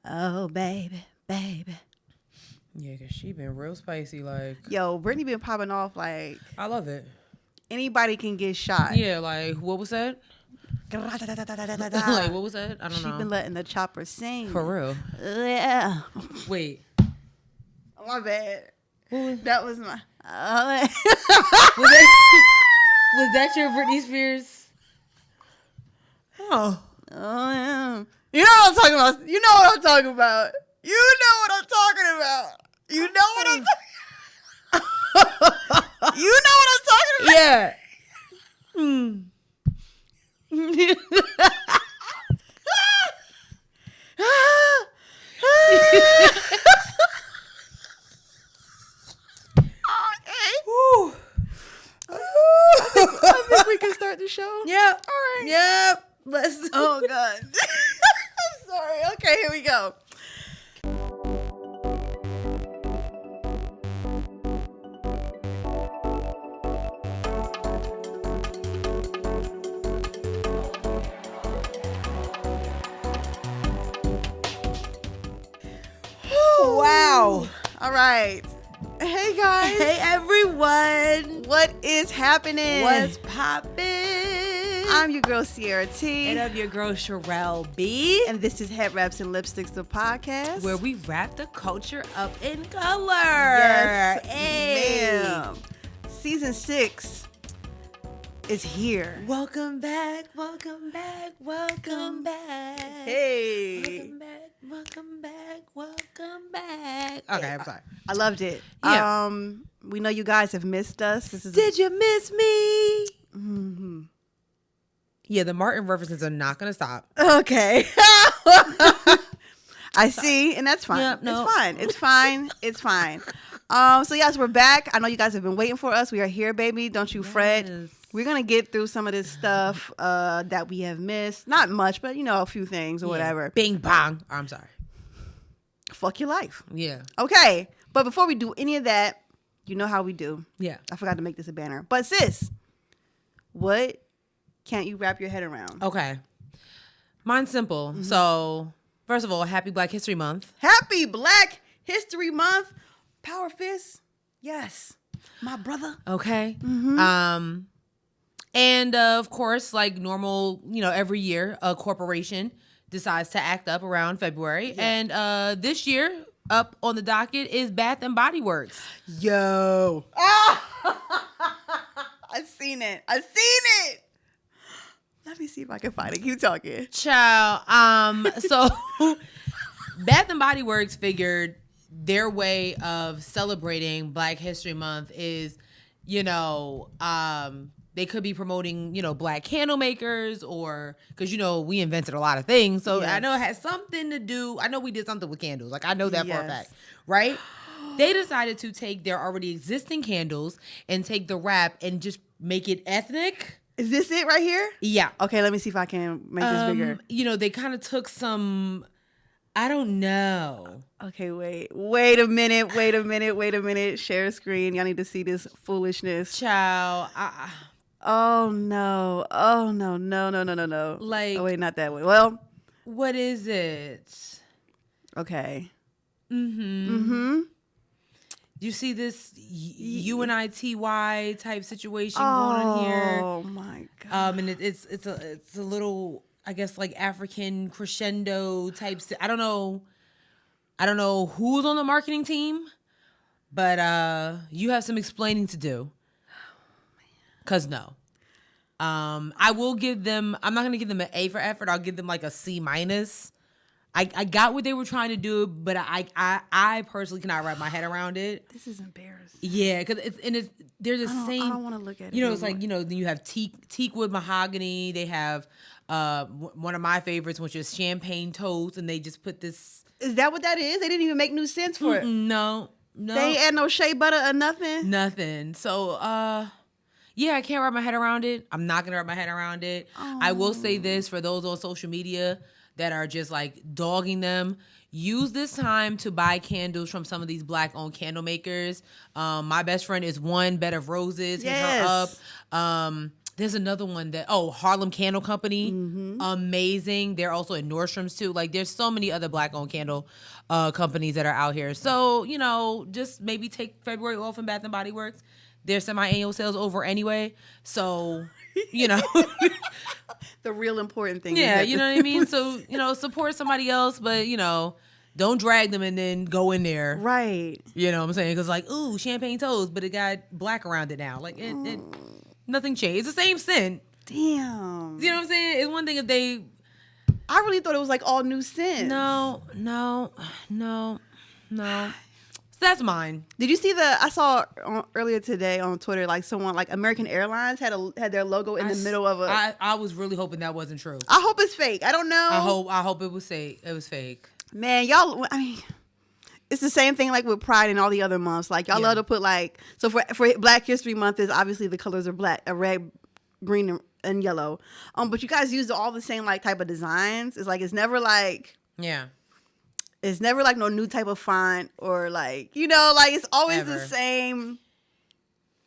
Oh, baby, baby. Yeah, because she been real spicy. Like, yo, Brittany been popping off like. I love it. Anybody can get shot. Yeah, like, what was that? Like, what was that? I don't know. She been letting the chopper sing. For real. Yeah. Wait. Oh, my bad. That was my. Was that your Britney Spears? Oh. Yeah. You know what I'm talking about. You know what I'm talking about. You know what I'm talking about. You know what I'm talking You know what I'm talking about. Yeah. I think we can start the show. Yep. All right. Yep. Let's. Oh, God. I'm sorry. Okay, here we go. Wow. All right. Hey, guys. Hey, everyone. What is happening? What's poppin'? I'm your girl, Sierra T. And I'm your girl, Sherelle B. And this is Headwraps and Lipsticks, the podcast. Where we wrap the culture up in color. Yes, hey. ma'am. Season 6 is here. Welcome back, welcome back, welcome back. Hey. Welcome back, welcome back, welcome back. Okay, I'm sorry. I loved it. Yeah. We know you guys have missed us. Did you miss me? Mm-hmm. Yeah, the Martin references are not going to stop. Okay. I see, and that's fine. Yep, no. It's fine. It's fine. It's fine. So yes, we're back. I know you guys have been waiting for us. We are here, baby. Don't you fret. We're going to get through some of this stuff that we have missed. Not much, but, a few things or whatever. Bing, bong. Oh, I'm sorry. Fuck your life. Yeah. Okay. But before we do any of that, you know how we do. Yeah. I forgot to make this a banner. But sis, what can't you wrap your head around? Okay. Mine's simple. Mm-hmm. So, first of all, happy Black History Month. Happy Black History Month. Power fist. Yes. My brother. Okay. Mm-hmm. And of course, like normal, every year, a corporation decides to act up around February. Yeah. And this year, up on the docket is Bath and Body Works. Yo. I seen it. Let me see if I can find it. Keep talking. Child. So Bath and Body Works figured their way of celebrating Black History Month is, they could be promoting, Black candle makers or because, we invented a lot of things. So yes. I know it has something to do. I know we did something with candles. Like I know that for a fact. Right? They decided to take their already existing candles and take the wrap and just make it ethnic. Is this it right here? Yeah. Okay, let me see if I can make this bigger. They kind of took some, I don't know. Okay, wait a minute. Share screen. Y'all need to see this foolishness. Child. Oh, no. Like. Oh, wait, not that way. Well. What is it? Okay. Mm-hmm. You see this UNITY type situation going on here. Oh my God. And it's a little, I guess, like African crescendo type. I don't know who's on the marketing team, but you have some explaining to do. Cause no. I will give them. I'm not gonna give them an A for effort. I'll give them like a C-. I got what they were trying to do, but I personally cannot wrap my head around it. This is embarrassing. Yeah, because they're the same. I don't want to look at it. It's like you have teak wood mahogany. They have one of my favorites, which is champagne toast, and they just put this. Is that what that is? They didn't even make new scents for it. No. They ain't add no shea butter or nothing. Nothing. So yeah, I can't wrap my head around it. I'm not gonna wrap my head around it. Oh. I will say this for those on social media that are just like dogging them. Use this time to buy candles from some of these Black-owned candle makers. My best friend is One Bed of Roses. Yes. Hit her up. There's another one that Harlem Candle Company, amazing. They're also in Nordstrom's too. Like there's so many other Black-owned candle companies that are out here. So just maybe take February off in Bath and Body Works. Their semi-annual sales over anyway. So the real important thing. Yeah, you know what I mean. So support somebody else, but don't drag them and then go in there. Right. You know what I'm saying? Because like, ooh, champagne toes, but it got black around it now. Like it nothing changed. It's the same scent. Damn. You know what I'm saying? It's one thing if they. I really thought it was like all new scents. No. So that's mine. Did you see I saw earlier today on Twitter, like someone like American Airlines had their logo in the middle of a. I was really hoping that wasn't true. I hope it's fake. I don't know. I hope it was fake. It was fake. Man, y'all. I mean, it's the same thing like with Pride and all the other months. Like y'all love to put like so for Black History Month is obviously the colors are black, red, green, and yellow. But you guys use all the same like type of designs. It's like it's never like It's never like no new type of font or like like it's always the same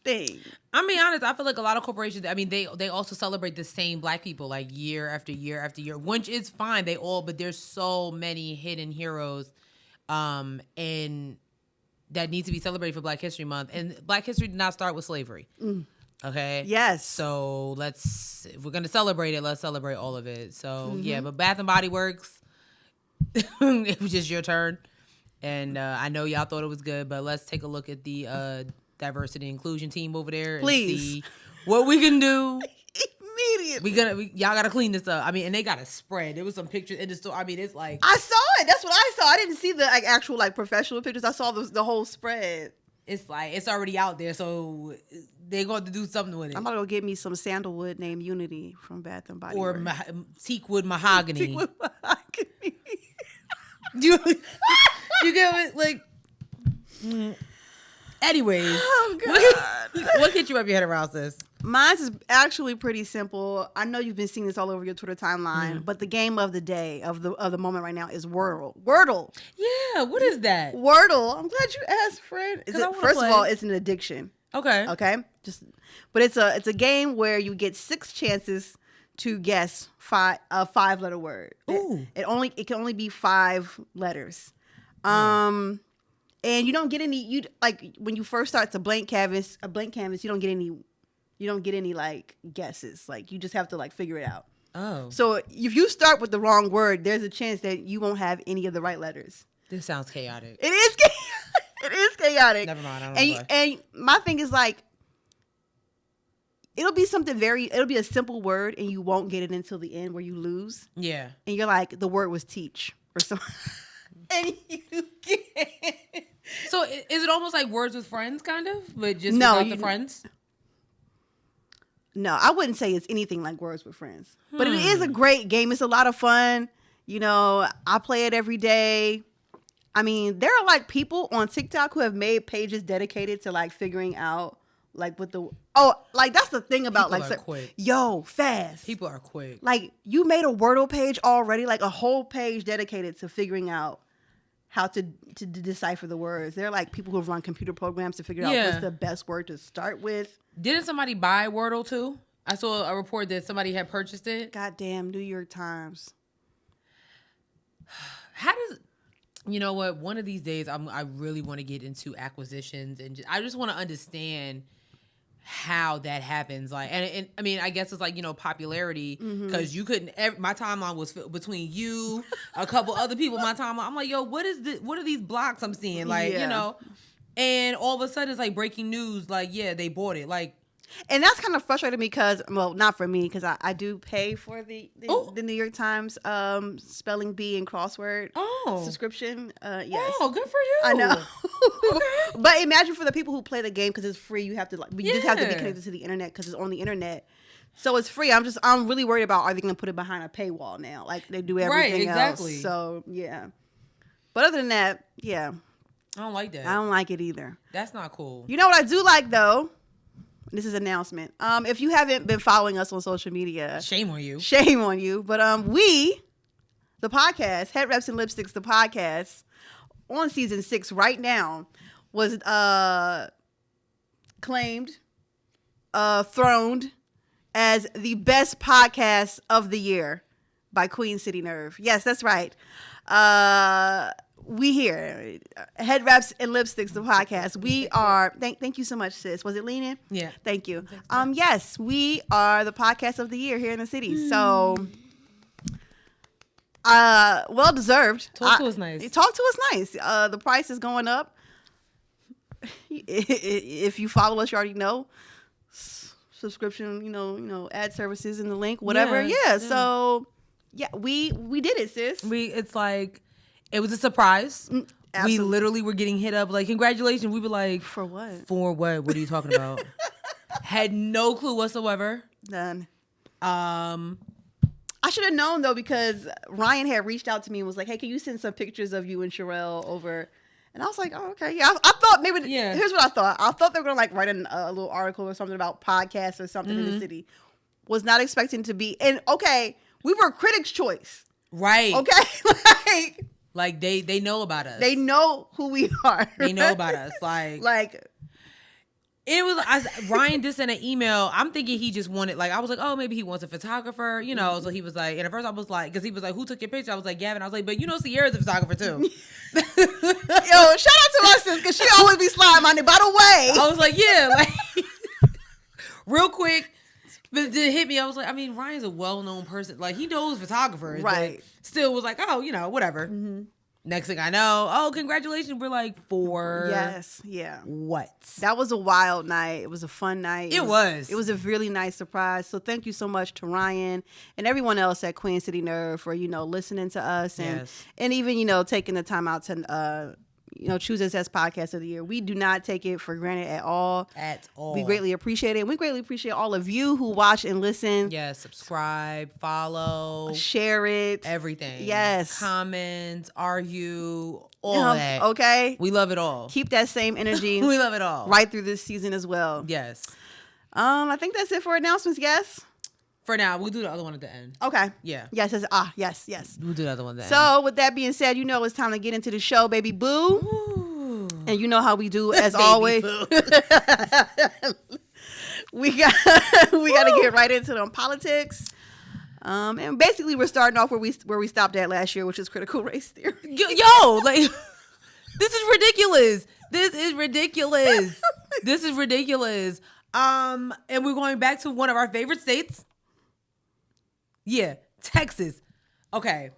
thing. I'm being honest. I feel like a lot of corporations. I mean, they also celebrate the same Black people like year after year after year, which is fine. But there's so many hidden heroes, and that needs to be celebrated for Black History Month. And Black History did not start with slavery. Okay. Yes. So if we're gonna celebrate it, let's celebrate all of it. So but Bath and Body Works, it was just your turn, and I know y'all thought it was good, but let's take a look at the diversity inclusion team over there and see what we can do. Immediately. Y'all gotta clean this up. I mean, and they got a spread. There was some pictures in the store. I mean, it's like I saw it. That's what I saw. I didn't see the like actual like professional pictures. I saw the whole spread. It's like it's already out there, so they're going to do something with it. I'm gonna go get me some sandalwood named Unity from Bath and Body Works. Or teakwood mahogany. Teakwood mahogany. you get it? Like. Anyways, what get you up your head around this? Mine is actually pretty simple. I know you've been seeing this all over your Twitter timeline, but the game of the day of the moment right now is Wordle. Wordle. Yeah, what is that? Wordle. I'm glad you asked, friend. First of all, it's an addiction. Okay. Okay. But it's a game where you get 6 chances to guess a 5-letter word. Ooh. It can only be 5 letters. And you don't get any. Like when you first start, it's a blank canvas. You don't get any like guesses. Like you just have to like figure it out. Oh. So if you start with the wrong word, there's a chance that you won't have any of the right letters. This sounds chaotic. It is. It is chaotic. Never mind. I don't know. And my thing is like, it'll be a simple word, and you won't get it until the end where you lose. Yeah. And you're like, the word was teach or something. And you get it. So is it almost like Words with Friends, kind of, but just without the friends? No, I wouldn't say it's anything like Words with Friends, but it is a great game. It's a lot of fun. I play it every day. I mean, there are like people on TikTok who have made pages dedicated to like figuring out like what that's the thing about people like are quick. Fast. People are quick. Like you made a Wordle page already, like a whole page dedicated to figuring out how to decipher the words. They're like people who run computer programs to figure out what's the best word to start with. Didn't somebody buy Wordle too? I saw a report that somebody had purchased it. Goddamn New York Times. You know what? One of these days, I really want to get into acquisitions, and I just want to understand how that happens. Like, and I mean, I guess it's like, popularity, because you couldn't. My timeline was between you, a couple other people. My timeline, I'm like, yo, what are these blocks I'm seeing? Like, and all of a sudden it's like breaking news. Like, yeah, they bought it. Like. And that's kind of frustrating because, well, not for me, because I do pay for the New York Times spelling bee and crossword subscription. Yes. Oh, good for you. I know. Okay. But imagine for the people who play the game, because it's free. You have to just have to be connected to the internet because it's on the internet. So it's free. I'm really worried about, are they going to put it behind a paywall now, like they do everything else? So yeah. But other than that, yeah. I don't like that. I don't like it either. That's not cool. You know what I do like though? This is an announcement. If you haven't been following us on social media, shame on you. Shame on you. But we, the podcast, Headwraps and Lipsticks, the podcast, on season 6 right now, was claimed, throned, as the best podcast of the year by Queen City Nerve. Yes, that's right. We here, Headwraps and Lipsticks, the podcast. We are. Thank you so much, sis. Was it leaning? Yeah. Thank you. Yes, we are the podcast of the year here in the city. So, well deserved. Talk to us nice. Talk to us nice. The price is going up. If you follow us, you already know. Subscription, ad services in the link, whatever. Yeah. So, yeah, we did it, sis. It's like. It was a surprise. Absolutely. We literally were getting hit up like, congratulations. We were like, for what? For what? What are you talking about? Had no clue whatsoever. None. I should have known though, because Ryan had reached out to me and was like, hey, can you send some pictures of you and Sherelle over? And I was like, oh, okay. Yeah. I thought maybe, here's what I thought. I thought they were going to like write a little article or something about podcasts or something in the city. Was not expecting to be. And okay, we were Critics' Choice. Right. Okay. Like they know about us. They know who we are. They know about us. Like it was. Ryan did send an email. I'm thinking he just wanted. Like I was like, oh, maybe he wants a photographer. So he was like, and at first I was like, because he was like, who took your picture? I was like, Gavin. I was like, but Sierra's a photographer too. Yo, shout out to my sis because she always be sliding my name. By the way, I was like, yeah, like real quick. But it hit me. I was like, I mean, Ryan's a well-known person. Like, he knows photographers. Right. But still was like, oh, whatever. Mm-hmm. Next thing I know, oh, congratulations. We're like, for... Yes. Yeah. What? That was a wild night. It was a fun night. It was. It was a really nice surprise. So thank you so much to Ryan and everyone else at Queen City Nerve for, listening to us and even, taking the time out to... choose us as podcast of the year. We do not take it for granted at all. At all. We greatly appreciate it. And we greatly appreciate all of you who watch and listen. Yes. Subscribe, follow, share it. Everything. Yes. Comments, argue, all that. Okay. We love it all. Keep that same energy. We love it all. Right through this season as well. Yes. I think that's it for announcements, yes? For now, we'll do the other one at the end. Okay. Yeah. Yes. Yes. We'll do the other one then. So, with that being said, it's time to get into the show, baby boo. Ooh. And you know how we do, as always. we got to get right into them politics. And basically, we're starting off where we stopped at last year, which is critical race theory. Yo, like, this is ridiculous. This is ridiculous. And we're going back to one of our favorite states. Yeah, Texas. Okay.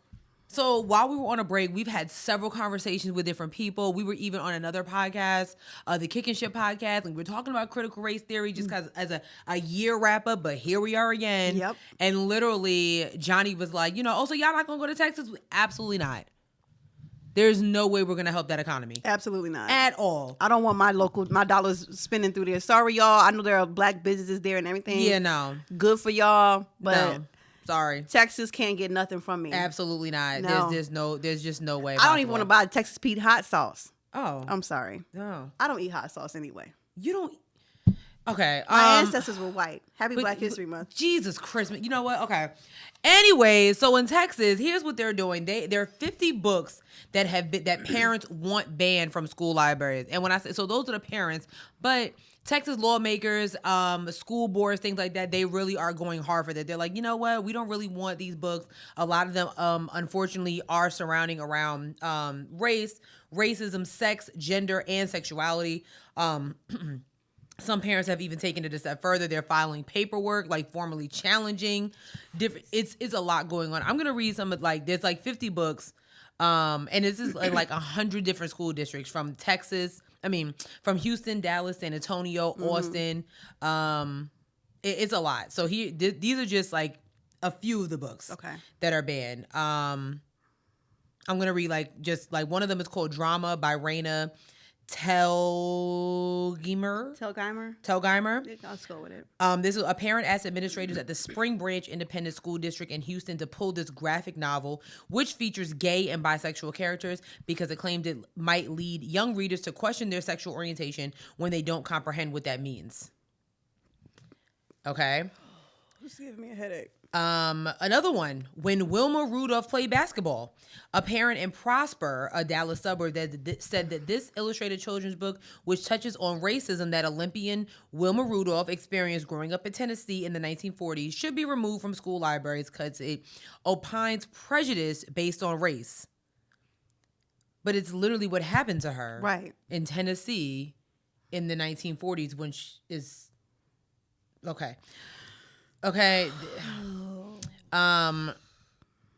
So while we were on a break, we've had several conversations with different people. We were even on another podcast, the Kick and Shit podcast, and we were talking about critical race theory just as a year wrap up. But here we are again. Yep. And literally, Johnny was like, so y'all not gonna go to Texas? Absolutely not. There's no way we're gonna help that economy. Absolutely not. At all. I don't want my dollars spinning through there. Sorry, y'all. I know there are black businesses there and everything. Yeah, no. Good for y'all, but. No. Sorry. Texas can't get nothing from me. Absolutely not. No. There's just no way. I don't even want to buy Texas Pete hot sauce. Oh. I'm sorry. No. I don't eat hot sauce anyway. You don't. Okay. My ancestors were white. Happy Black History Month. Jesus Christmas. You know what? Okay. Anyway, so in Texas, here's what they're doing. There are 50 books that parents want banned from school libraries. And when I say, so those are the parents, but Texas lawmakers, school boards, things like that, they really are going hard for that. They're like, you know what? We don't really want these books. A lot of them, unfortunately, are surrounding around race, racism, sex, gender, and sexuality. Some parents have even taken it a step further. They're filing paperwork, like formally challenging different. It's a lot going on. I'm gonna read some of there's 50 books, and this is like 100 different school districts from Texas. From Houston, Dallas, San Antonio, Austin. It's a lot. So these are just like a few of the books that are banned. I'm gonna read one of them is called Drama by Renner. Telgeimer. Let's go with it. This is a parent asked administrators at the Spring Branch Independent School District in Houston to pull this graphic novel, which features gay and bisexual characters, because it claimed it might lead young readers to question their sexual orientation when they don't comprehend what that means. Okay. This is giving me a headache. Another one, when Wilma Rudolph played basketball. A parent in Prosper, a Dallas suburb, that said that this illustrated children's book, which touches on racism that Olympian Wilma Rudolph experienced growing up in Tennessee in the 1940s, should be removed from school libraries because it opines prejudice based on race. But it's literally what happened to her in Tennessee in the 1940s when she is... Okay.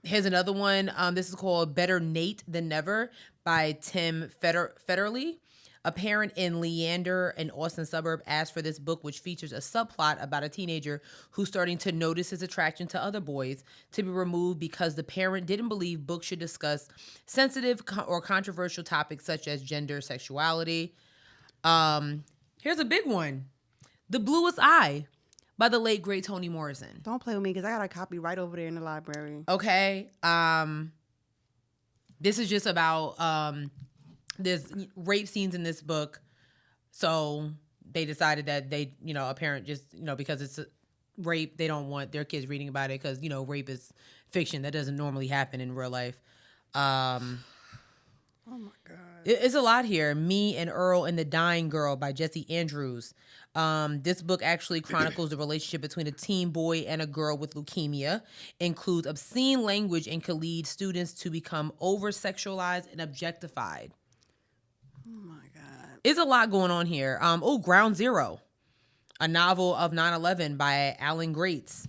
Here's another one. This is called Better Nate Than Never by Tim Federle. A parent in Leander, an Austin suburb, asked for this book, which features a subplot about a teenager who's starting to notice his attraction to other boys, to be removed because the parent didn't believe books should discuss sensitive or controversial topics such as gender, sexuality. Here's a big one. The Bluest Eye by the late, great Toni Morrison. Don't play with me because I got a copy right over there in the library. Okay. This is just about there's rape scenes in this book. So they decided that they, a parent just, because it's rape, they don't want their kids reading about it because, rape is fiction. That doesn't normally happen in real life. Oh, my God. It's a lot here. Me and Earl and the Dying Girl by Jesse Andrews. This book actually chronicles the relationship between a teen boy and a girl with leukemia, includes obscene language, and can lead students to become over-sexualized and objectified. Oh, my God. It's a lot going on here. Ground Zero, a novel of 9/11 by Alan Greats.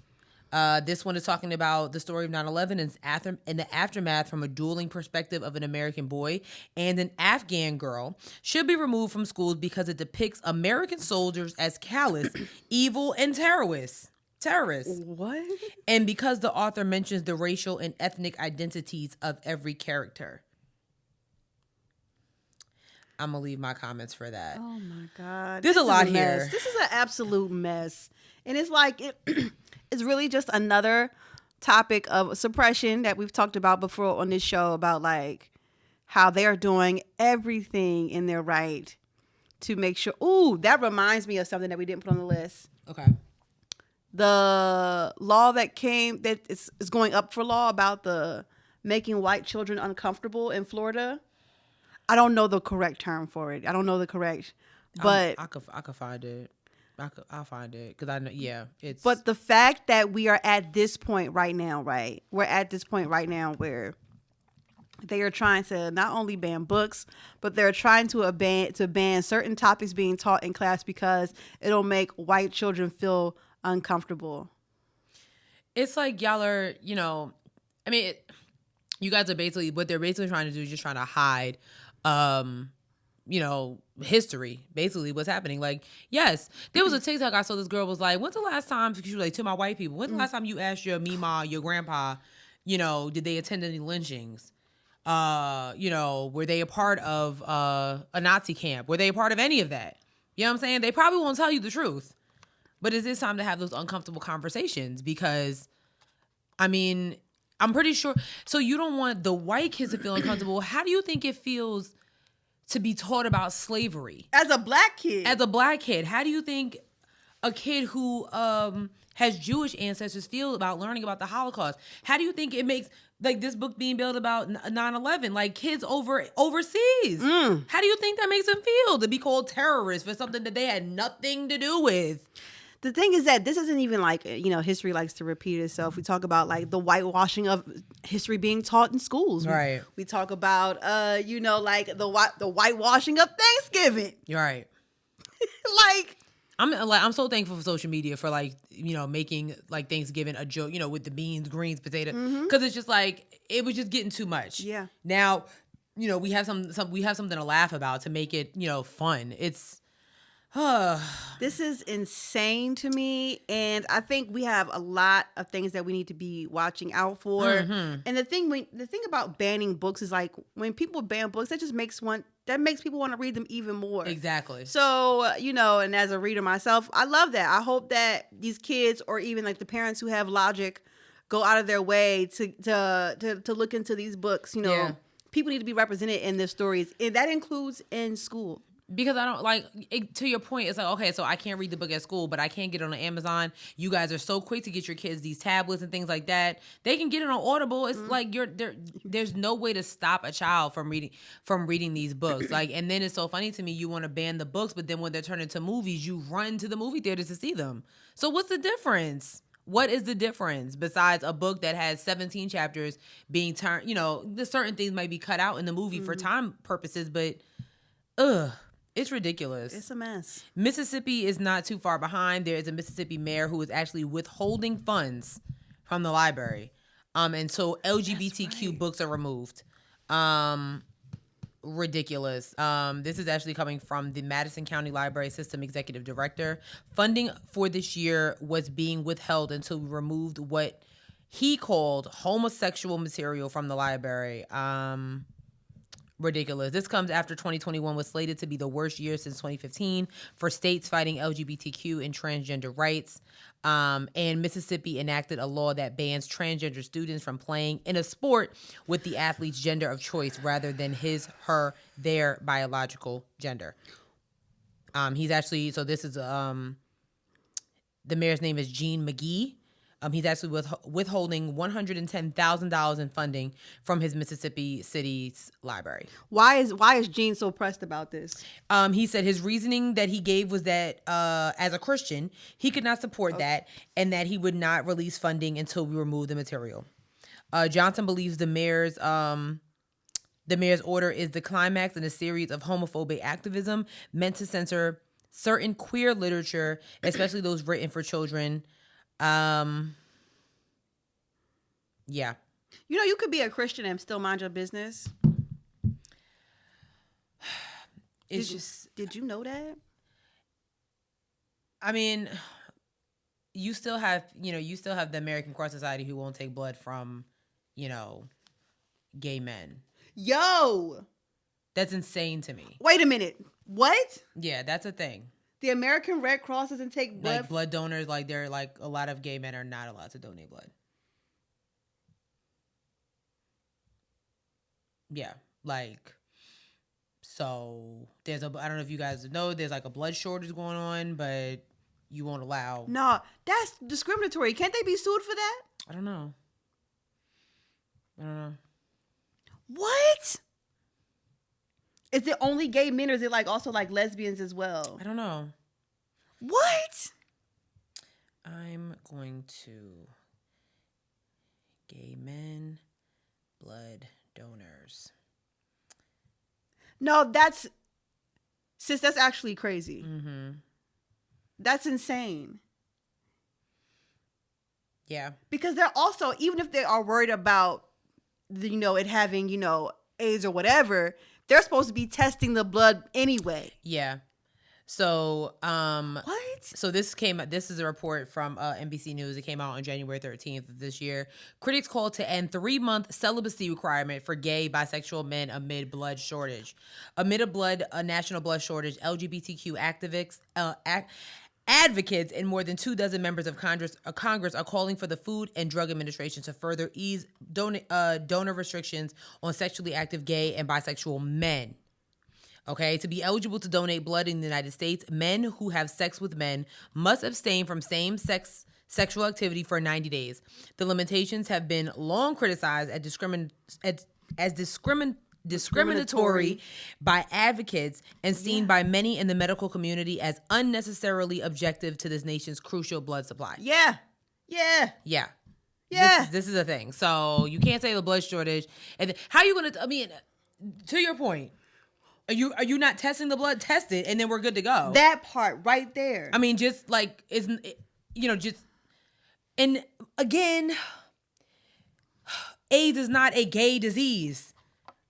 This one is talking about the story of 9/11 and the aftermath from a dueling perspective of an American boy and an Afghan girl. Should be removed from schools because it depicts American soldiers as callous, evil, and terrorists. What? And because the author mentions the racial and ethnic identities of every character. I'm going to leave my comments for that. Oh, my God. There's a lot here. This is an absolute mess. And it's like... It's really just another topic of suppression that we've talked about before on this show about like how they are doing everything in their right to make sure. Ooh, that reminds me of something that we didn't put on the list. Okay. The law that is going up for law about the making white children uncomfortable in Florida. I don't know the correct term for it. But I could find it. I'll find it because I know. Yeah, it's. But the fact that we are at this point right now, right? We're at this point right now where they are trying to not only ban books, but they're trying to ban certain topics being taught in class because it'll make white children feel uncomfortable. It's like y'all are, I mean, you guys are basically what they're basically trying to do is just trying to hide. History, basically what's happening. Like, yes, there was a TikTok I saw. This girl was like, when's the last time, she was like, to my white people, when's the last time you asked your mima, your grandpa, did they attend any lynchings? Were they a part of a Nazi camp? Were they a part of any of that? You know what I'm saying? They probably won't tell you the truth. But it is time to have those uncomfortable conversations because, I mean, I'm pretty sure. So you don't want the white kids to feel uncomfortable. How do you think it feels to be taught about slavery? As a black kid, how do you think a kid who has Jewish ancestors feel about learning about the Holocaust? How do you think it makes, like, this book being built about 9/11, like kids overseas? How do you think that makes them feel to be called terrorists for something that they had nothing to do with? The thing is that this isn't even like, history likes to repeat itself. We talk about like the whitewashing of history being taught in schools. Right. We talk about, like the whitewashing of Thanksgiving. You're right. Like, I'm so thankful for social media for like, making like Thanksgiving a joke, with the beans, greens, potato, because it's just like, it was just getting too much. Yeah. Now, we have something to laugh about to make it, fun. It's, this is insane to me, and I think we have a lot of things that we need to be watching out for. And the thing about banning books is like when people ban books, that makes people want to read them even more. Exactly. So, and as a reader myself, I love that. I hope that these kids or even like the parents who have logic go out of their way to look into these books. People need to be represented in their stories, and that includes in school. Because I don't like it, to your point. It's like, okay, so I can't read the book at school, but I can't get it on Amazon. You guys are so quick to get your kids these tablets and things like that. They can get it on Audible. It's like there's no way to stop a child from reading these books. Like, and then it's so funny to me. You want to ban the books, but then when they're turned into movies, you run to the movie theaters to see them. So what's the difference? What is the difference besides a book that has 17 chapters being turned? The certain things might be cut out in the movie for time purposes, but it's ridiculous. It's a mess. Mississippi is not too far behind. There is a Mississippi mayor who is actually withholding funds from the library until LGBTQ books are removed. Ridiculous. This is actually coming from the Madison County Library System Executive Director. Funding for this year was being withheld until we removed what he called homosexual material from the library. Ridiculous. This comes after 2021 was slated to be the worst year since 2015 for states fighting LGBTQ and transgender rights. And Mississippi enacted a law that bans transgender students from playing in a sport with the athlete's gender of choice rather than his, her, their biological gender. He's actually, so this is, the mayor's name is Gene McGee. He's actually withholding $110,000 in funding from his Mississippi City's library. Why is Gene so pressed about this? He said his reasoning that he gave was that as a Christian, he could not support that and that he would not release funding until we remove the material. Johnson believes the mayor's order is the climax in a series of homophobic activism meant to censor certain queer literature, especially those written for children. Yeah. You could be a Christian and still mind your business. Did you know that? I mean, you still have the American Cross Society who won't take blood from, gay men. Yo! That's insane to me. Wait a minute. What? Yeah, that's a thing. The American Red Cross doesn't take blood? Like blood donors, like they're like a lot of gay men are not allowed to donate blood. Yeah, like, so there's I don't know if you guys know, there's like a blood shortage going on, but you won't allow. No, that's discriminatory. Can't they be sued for that? I don't know. What? Is it only gay men or is it like also like lesbians as well? I don't know. What? I'm going to gay men blood donors. No, that's actually crazy. Mm-hmm. That's insane. Yeah. Because they're also, even if they are worried about, it having, AIDS or whatever, they're supposed to be testing the blood anyway. Yeah. So, what? So this is a report from NBC News. It came out on January 13th of this year. Critics called to end 3-month celibacy requirement for gay, bisexual men amid blood shortage. Amid a national blood shortage, LGBTQ advocates and more than 24 members of Congress are calling for the Food and Drug Administration to further ease donor restrictions on sexually active gay and bisexual men. Okay, to be eligible to donate blood in the United States, men who have sex with men must abstain from same-sex sexual activity for 90 days. The limitations have been long criticized as discriminatory by advocates and seen by many in the medical community as unnecessarily objective to this nation's crucial blood supply. Yeah. This is a thing. So you can't say the blood shortage. And how are you going to, to your point, are you not testing the blood? Test it, and then we're good to go. That part right there. Just like, and again, AIDS is not a gay disease.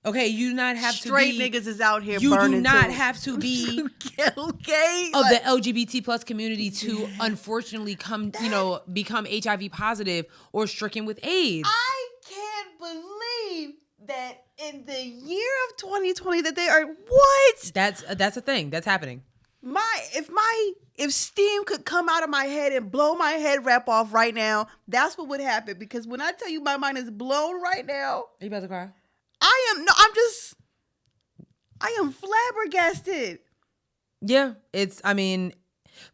Okay, you do not have straight to be... niggas is out here you burning do not too. have to be okay of the LGBT plus community to unfortunately become HIV positive or stricken with AIDS. I can't believe that in the year of 2020 that they are what? That's a thing that's happening. If steam could come out of my head and blow my head wrap off right now, that's what would happen. Because when I tell you my mind is blown right now, are you about to cry? I am flabbergasted. Yeah,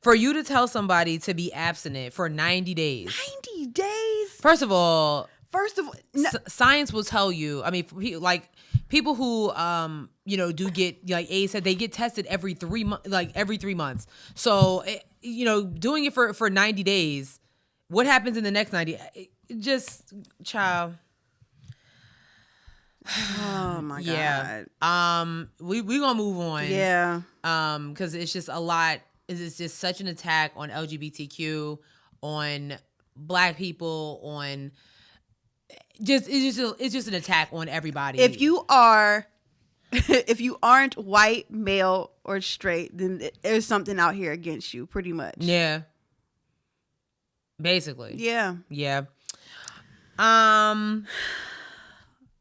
for you to tell somebody to be abstinent for 90 days. 90 days? First of all, no. Science will tell you, people who, do get, like A said, they get tested every 3 months. So, doing it for 90 days, what happens in the next 90? Child. Oh my God. Yeah. We gonna move on. Yeah. Because it's just a lot. It's just such an attack on LGBTQ, on Black people, on it's just an attack on everybody. If you aren't white, male, or straight, then there's something out here against you, pretty much. Yeah. Basically. Yeah. Yeah.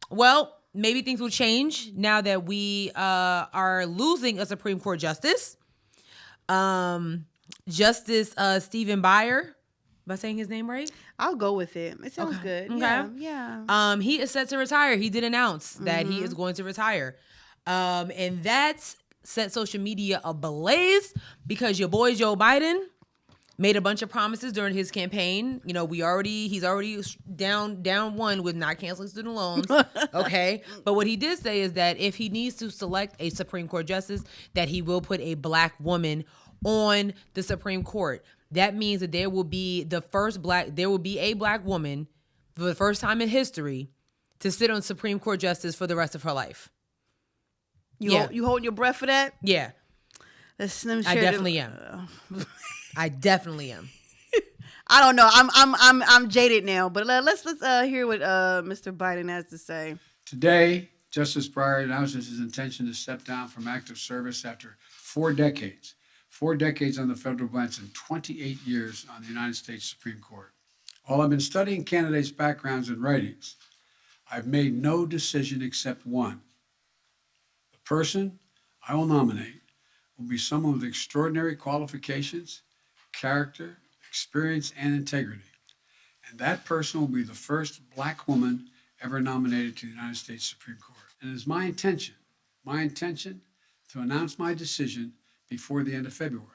Well, maybe things will change now that we are losing a Supreme Court justice. Justice Stephen Breyer. Am I saying his name right? I'll go with it. It sounds good. Okay. Yeah. He is set to retire. He did announce that he is going to retire. And that set social media ablaze because your boy Joe Biden made a bunch of promises during his campaign. You know, he's already down one with not canceling student loans. Okay. But what he did say is that if he needs to select a Supreme Court justice, that he will put a Black woman on the Supreme Court. That means that there will be a Black woman for the first time in history to sit on Supreme Court justice for the rest of her life. You holding your breath for that? Yeah. That's Slim I definitely am. I definitely am. I don't know. I'm jaded now, but let's hear what Mr. Biden has to say. Today, Justice Breyer announces his intention to step down from active service after 4 decades. 4 decades on the federal bench and 28 years on the United States Supreme Court. While I've been studying candidates' backgrounds and writings, I've made no decision except one. The person I will nominate will be someone with extraordinary qualifications, character, experience, and integrity. And that person will be the first Black woman ever nominated to the United States Supreme Court. And it is my intention to announce my decision before the end of February.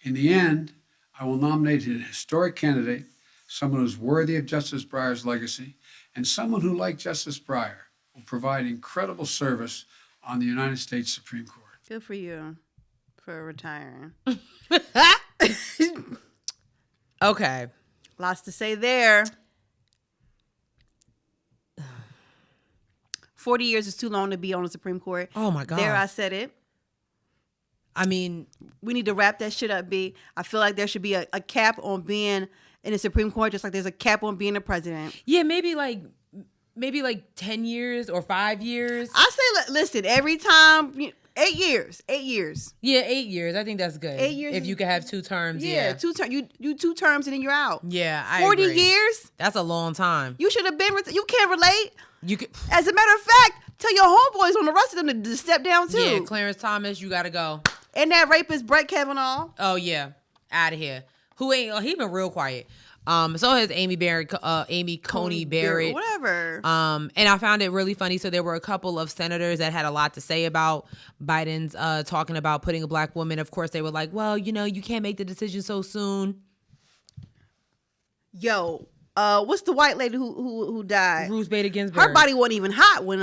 In the end, I will nominate a historic candidate, someone who's worthy of Justice Breyer's legacy, and someone who, like Justice Breyer, will provide incredible service on the United States Supreme Court. Good for you for retiring. Okay. Lots to say there. 40 years is too long to be on the Supreme Court. Oh, my God. There, I said it. I mean, we need to wrap that shit up, B. I feel like there should be a cap on being in the Supreme Court, just like there's a cap on being a president. Yeah, maybe like 10 years or 5 years. I say, listen, every time, 8 years. 8 years. Yeah, 8 years. I think that's good. 8 years. If you could have 2 terms. Yeah. 2 terms. You 2 terms and then you're out. Yeah, I 40 agree. years. That's a long time. You should have been. You can't relate. You could. As a matter of fact, tell your homeboys on the rest of them to step down too. Yeah, Clarence Thomas, you gotta go. And that rapist Brett Kavanaugh. Oh yeah, out of here. Who ain't? Oh, he been real quiet. So has Amy Coney Barrett. Whatever. And I found it really funny. So there were a couple of senators that had a lot to say about Biden's talking about putting a Black woman. Of course, they were like, well, you can't make the decision so soon. Yo, what's the white lady who died? Ruth Bader Ginsburg. Her body wasn't even hot when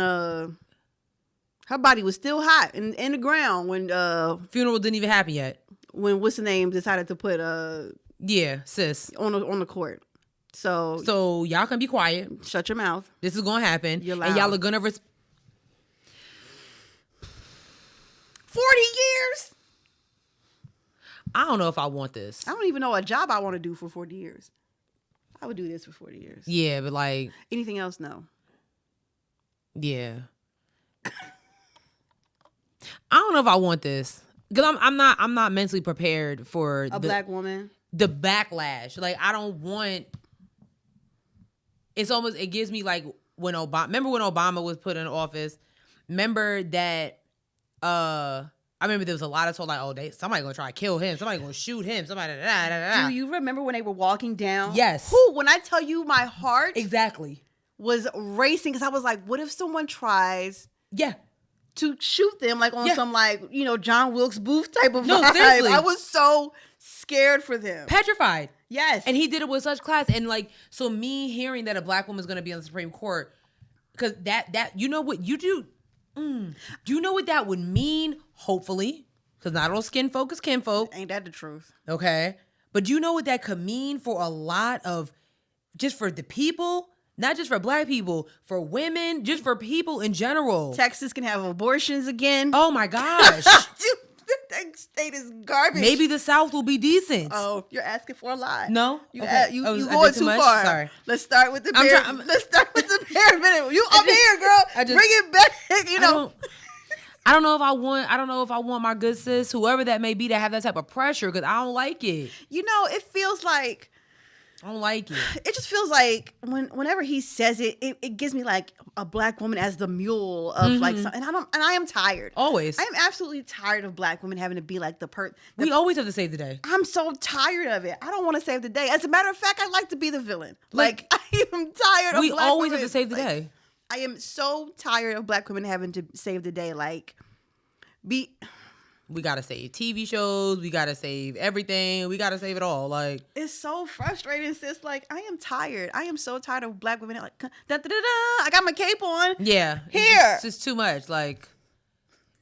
her body was still hot in the ground when funeral didn't even happen yet. When what's the name decided to put yeah, sis on the court. So y'all can be quiet. Shut your mouth. This is gonna happen. You're loud. And y'all are gonna 40 years. I don't know if I want this. I don't even know a job I want to do for 40 years. I would do this for 40 years. Yeah, but like anything else, no. Yeah. I don't know if I want this because I'm not mentally prepared for a Black woman. The backlash. Like I don't want. It gives me like when Obama. Remember when Obama was put in office? Remember that. I remember there was a lot of talk like, oh, somebody gonna try to kill him. Somebody gonna shoot him. Somebody. Do you remember when they were walking down? Yes. When I tell you, my heart exactly was racing because I was like, what if someone tries? Yeah. to shoot them like on some like, you know, John Wilkes Booth type of vibe. Seriously. I was so scared for them. Petrified. Yes. And he did it with such class. And like, so me hearing that a black woman's going to be on the Supreme Court, because that, you know what you do? Do you know what that would mean? Hopefully. Because not all skin folk is kinfolk. Ain't that the truth? Okay. But do you know what that could mean for a lot of, just for the people? Not just for black people, for women, just for people in general. Texas can have abortions again. Oh my gosh. That state is garbage. Maybe the South will be decent. Oh, you're asking for a lot. No? You Okay. you I going did too much? far. Sorry. Let's start with the bare. Let's start with the bare minimum. You up here, girl. Bring it back. You know. I don't know if I want my good sis, whoever that may be, to have that type of pressure, because I don't like it. You know, it feels like, I don't like it. It just feels like whenever he says it, it gives me like a black woman as the mule of like something. And I am tired. Always. I am absolutely tired of black women having to be like we always have to save the day. I'm so tired of it. I don't want to save the day. As a matter of fact, I like to be the villain. Like I am tired of we black always women. have to save the day. I am so tired of black women having to save the day. Like we gotta save TV shows. We gotta save everything. We gotta save it all. Like, it's so frustrating, sis. Like, I am tired. I am so tired of black women. Like, da, da, da, da. I got my cape on. Yeah, here. It's just too much. Like,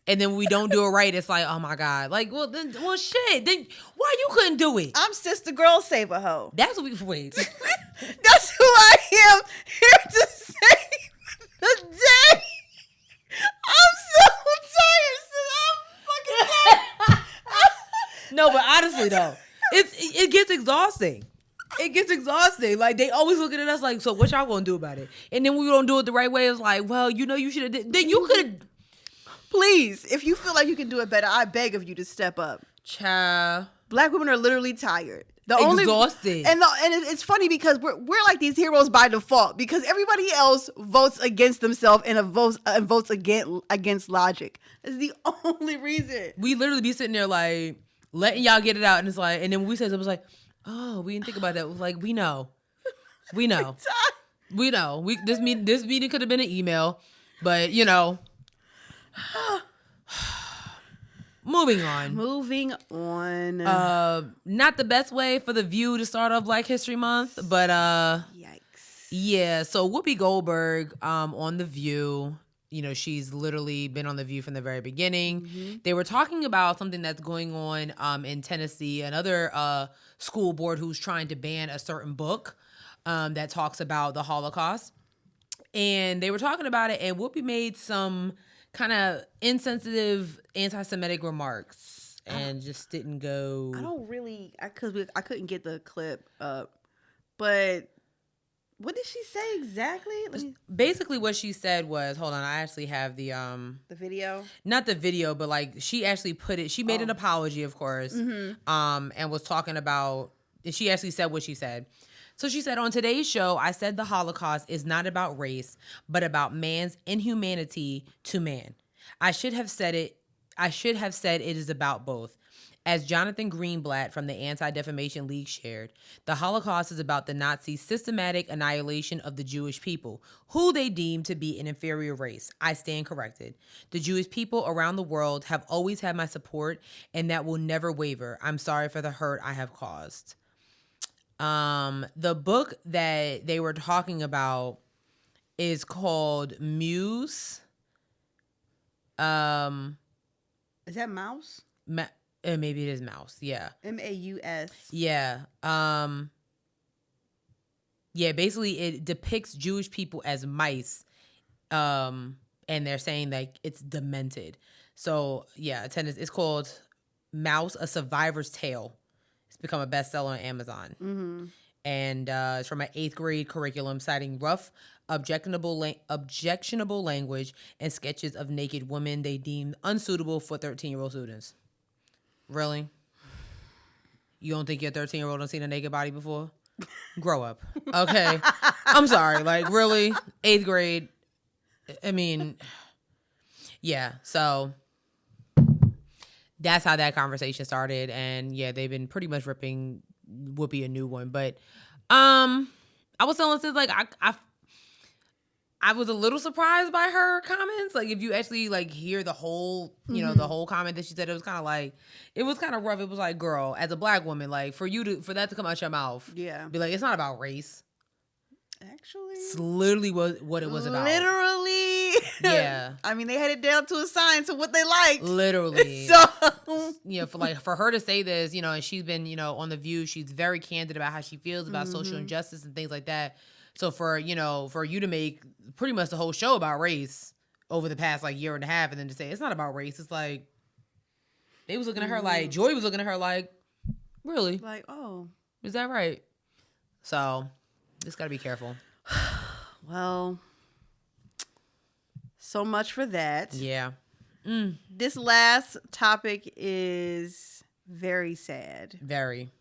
and then we don't do it right. It's like, oh my god. Like, well shit. Then why you couldn't do it? I'm sister girl save a hoe. That's what we wait. That's who I am, here to save the day. I'm so tired, sis. I'm fucking tired. No, but honestly though, it gets exhausting. It gets exhausting. Like, they always looking at us like, so what y'all gonna do about it? And then we don't do it the right way. It's like, well, you know, you should have. Then you could have. Please, if you feel like you can do it better, I beg of you to step up. Child. Black women are literally tired. Exhausted. And it's funny because we're like these heroes by default because everybody else votes against themselves and votes against logic. It's the only reason. We literally be sitting there like letting y'all get it out, and it's like, and then when we said it was like, oh, we didn't think about that. It was like, we know. We know. This meeting could have been an email, but you know. Moving on. Not the best way for the View to start off Black History Month, but yikes. Yeah, so Whoopi Goldberg on The View, you know, she's literally been on The View from the very beginning. Mm-hmm. They were talking about something that's going on in Tennessee, another school board who's trying to ban a certain book that talks about the Holocaust. And they were talking about it, and Whoopi made some kind of insensitive anti-Semitic remarks and just didn't go. I couldn't get the clip up, but what did she say exactly? Basically what she said was, hold on, I actually have the video, not the video, but like she actually she made an apology, of course, and was talking about, she actually said what she said. So she said, on today's show, I said the Holocaust is not about race, but about man's inhumanity to man. I should have said it is about both. As Jonathan Greenblatt from the Anti-Defamation League shared, the Holocaust is about the Nazis' systematic annihilation of the Jewish people, who they deemed to be an inferior race. I stand corrected. The Jewish people around the world have always had my support, and that will never waver. I'm sorry for the hurt I have caused. The book that they were talking about is called Muse. Is that Mouse? Maybe it is Mouse. Yeah. MAUS. Yeah. Yeah. Basically, it depicts Jewish people as mice, and they're saying like it's demented. So yeah, it's called Mouse: A Survivor's Tale. It's become a bestseller on Amazon. Mm-hmm. And it's from an 8th grade curriculum citing rough, objectionable language and sketches of naked women they deemed unsuitable for 13-year-old students. Really? You don't think your 13-year-old done seen a naked body before? Grow up. Okay. I'm sorry. Like, really? 8th grade? I mean, yeah. So that's how that conversation started. And yeah, they've been pretty much ripping Whoopi a new one. But I was telling sis, like, I was a little surprised by her comments. Like, if you actually like hear the whole, you know, the whole comment that she said, it was kind of like, it was kind of rough. It was like, girl, as a black woman, like for that to come out your mouth, be like, it's not about race. Actually, it's literally what it was about. Literally, yeah. I mean, they had it down to a science of what they liked. Literally. So, you know, for her to say this, you know, and she's been, you know, on The View, she's very candid about how she feels about social injustice and things like that. So for you to make pretty much the whole show about race over the past like year and a half, and then to say it's not about race, it's like they was looking at her like Joy was looking at her like, really? Like, oh, is that right? So just gotta be careful. Well, so much for that. Yeah. This last topic is very sad. Very.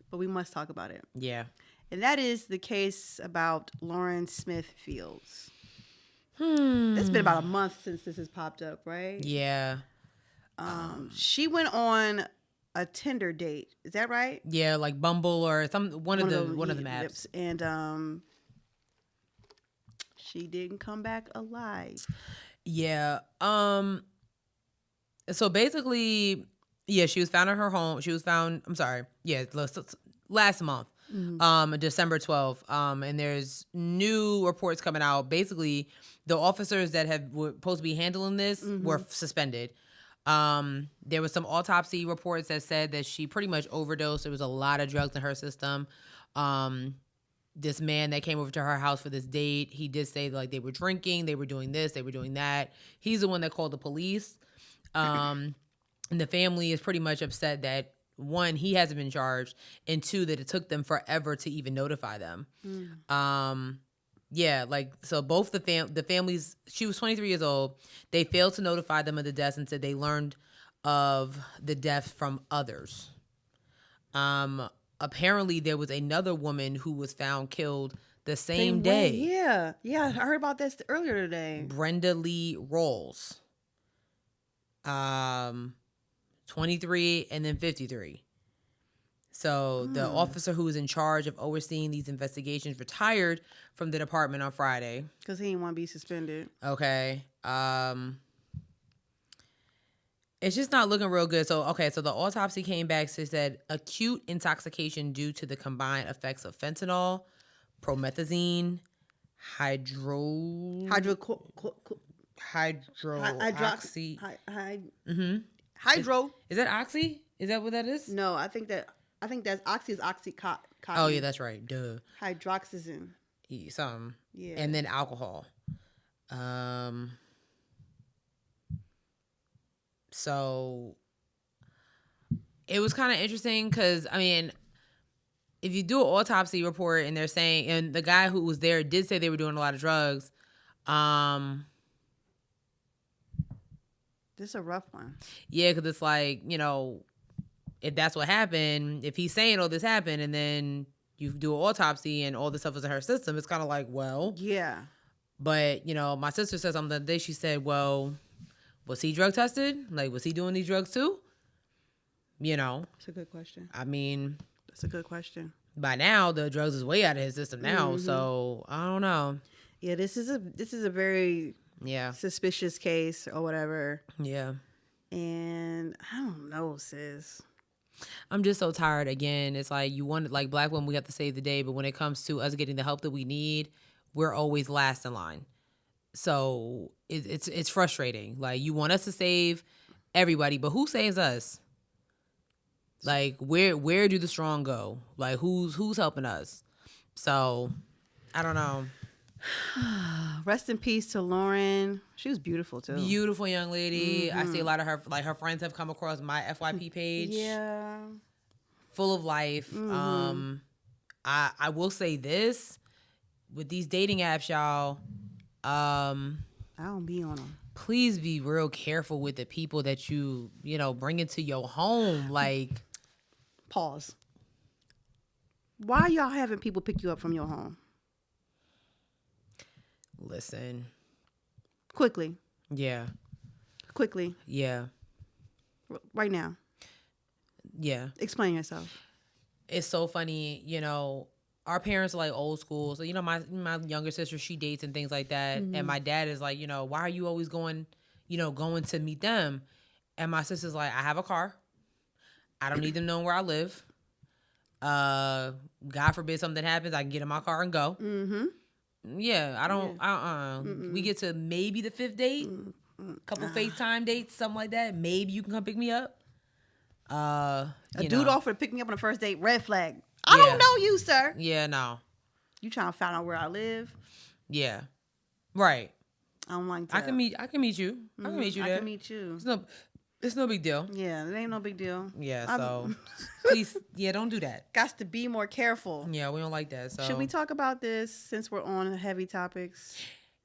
But we must talk about it. Yeah. And that is the case about Lauren Smith Fields. It's been about a month since this has popped up, right? Yeah. She went on a Tinder date. Is that right? Yeah, like Bumble or one of the apps. And she didn't come back alive. Yeah. So basically, yeah, she was found in her home. She was found, last month, December 12th. And there's new reports coming out. Basically, the officers that were supposed to be handling this were suspended. There was some autopsy reports that said that she pretty much overdosed. There was a lot of drugs in her system. This man that came over to her house for this date, he did say like they were drinking, they were doing this, they were doing that. He's the one that called the police. And the family is pretty much upset that, one, he hasn't been charged, and two, that it took them forever to even notify them. Yeah, like, so both the families, she was 23 years old. They failed to notify them of the deaths and said they learned of the death from others. Apparently there was another woman who was found killed the same day. Yeah. Yeah, I heard about this earlier today. Brenda Lee Rolls. 23 and then 53. So the officer who was in charge of overseeing these investigations retired from the department on Friday. Because he didn't want to be suspended. Okay. It's just not looking real good. So the autopsy came back. So it said acute intoxication due to the combined effects of fentanyl, promethazine, hydroxy. Is that oxy? Is that what that is? No, I think that's oxy is oxycontin. Oh yeah, that's right. Duh. Hydroxyzine. Something. Yeah. And then alcohol. So it was kind of interesting because, I mean, if you do an autopsy report and they're saying, and the guy who was there did say they were doing a lot of drugs. This is a rough one. Yeah, because it's like, you know, if that's what happened, if he's saying all this happened and then you do an autopsy and all this stuff was in her system, it's kind of like, well. Yeah. But, you know, my sister said something the other day. She said, well, was he drug tested? Like, was he doing these drugs too? You know. That's a good question. I mean. That's a good question. By now, the drugs is way out of his system now. So, I don't know. Yeah, this is a very suspicious case or whatever. Yeah. And I don't know, sis. I'm just so tired. Again, it's like like black women, we have to save the day. But when it comes to us getting the help that we need, we're always last in line. So it's frustrating. Like, you want us to save everybody, but who saves us? Like, where do the strong go? Like, who's helping us? So, I don't know. Rest in peace to Lauren. She was beautiful too. Beautiful young lady. I see a lot of her, like her friends have come across my FYP page. Yeah. Full of life. I will say this, with these dating apps, y'all, I don't be on them. Please be real careful with the people that you bring into your home. Like, pause. Why are y'all having people pick you up from your home? Listen. Quickly. Yeah. Quickly. Yeah. Right now. Yeah. Explain yourself. It's so funny, our parents are like old school. So, my younger sister, she dates and things like that. Mm-hmm. And my dad is like, why are you always going to meet them? And my sister's like, I have a car. I don't need them knowing where I live. God forbid something happens, I can get in my car and go. Mm-hmm. Yeah, I don't, we get to maybe the 5th date, couple FaceTime dates, something like that. Maybe you can come pick me up. A dude offered to pick me up on the first date, red flag. I don't know you, sir. Yeah, no. You trying to find out where I live? Yeah. Right. I don't like that. I can meet you. I can meet you there. I can meet you. It's no big deal. Yeah, it ain't no big deal. Yeah, so please, don't do that. Got to be more careful. Yeah, we don't like that. So should we talk about this since we're on heavy topics?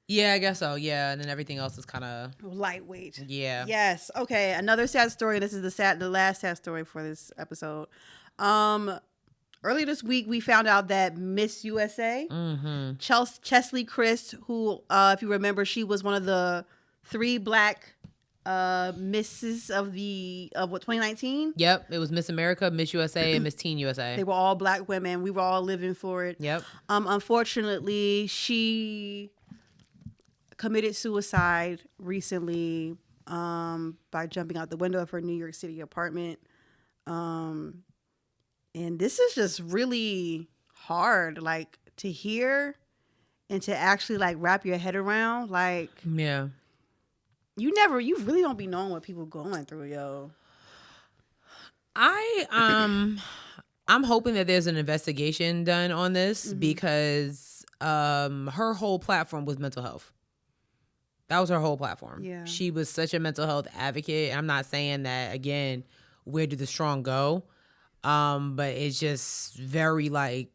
Yeah, I guess so. Yeah, and then everything else is kind of lightweight. Yeah. Yes. Okay. Another sad story. This is the last sad story for this episode. Earlier this week, we found out that Miss USA, Cheslie Kryst, who, if you remember, she was one of the 3 black misses of 2019. Yep, it was Miss America, Miss USA, and Miss Teen USA. They were all black women. We were all living for it. Yep. Unfortunately, she committed suicide recently by jumping out the window of her New York City apartment. And this is just really hard, like, to hear and to actually, like, wrap your head around. Like, yeah. You really don't be knowing what people going through, yo. I'm hoping that there's an investigation done on this because her whole platform was mental health. That was her whole platform. Yeah. She was such a mental health advocate. I'm not saying that, again, where do the strong go? But it's just very like,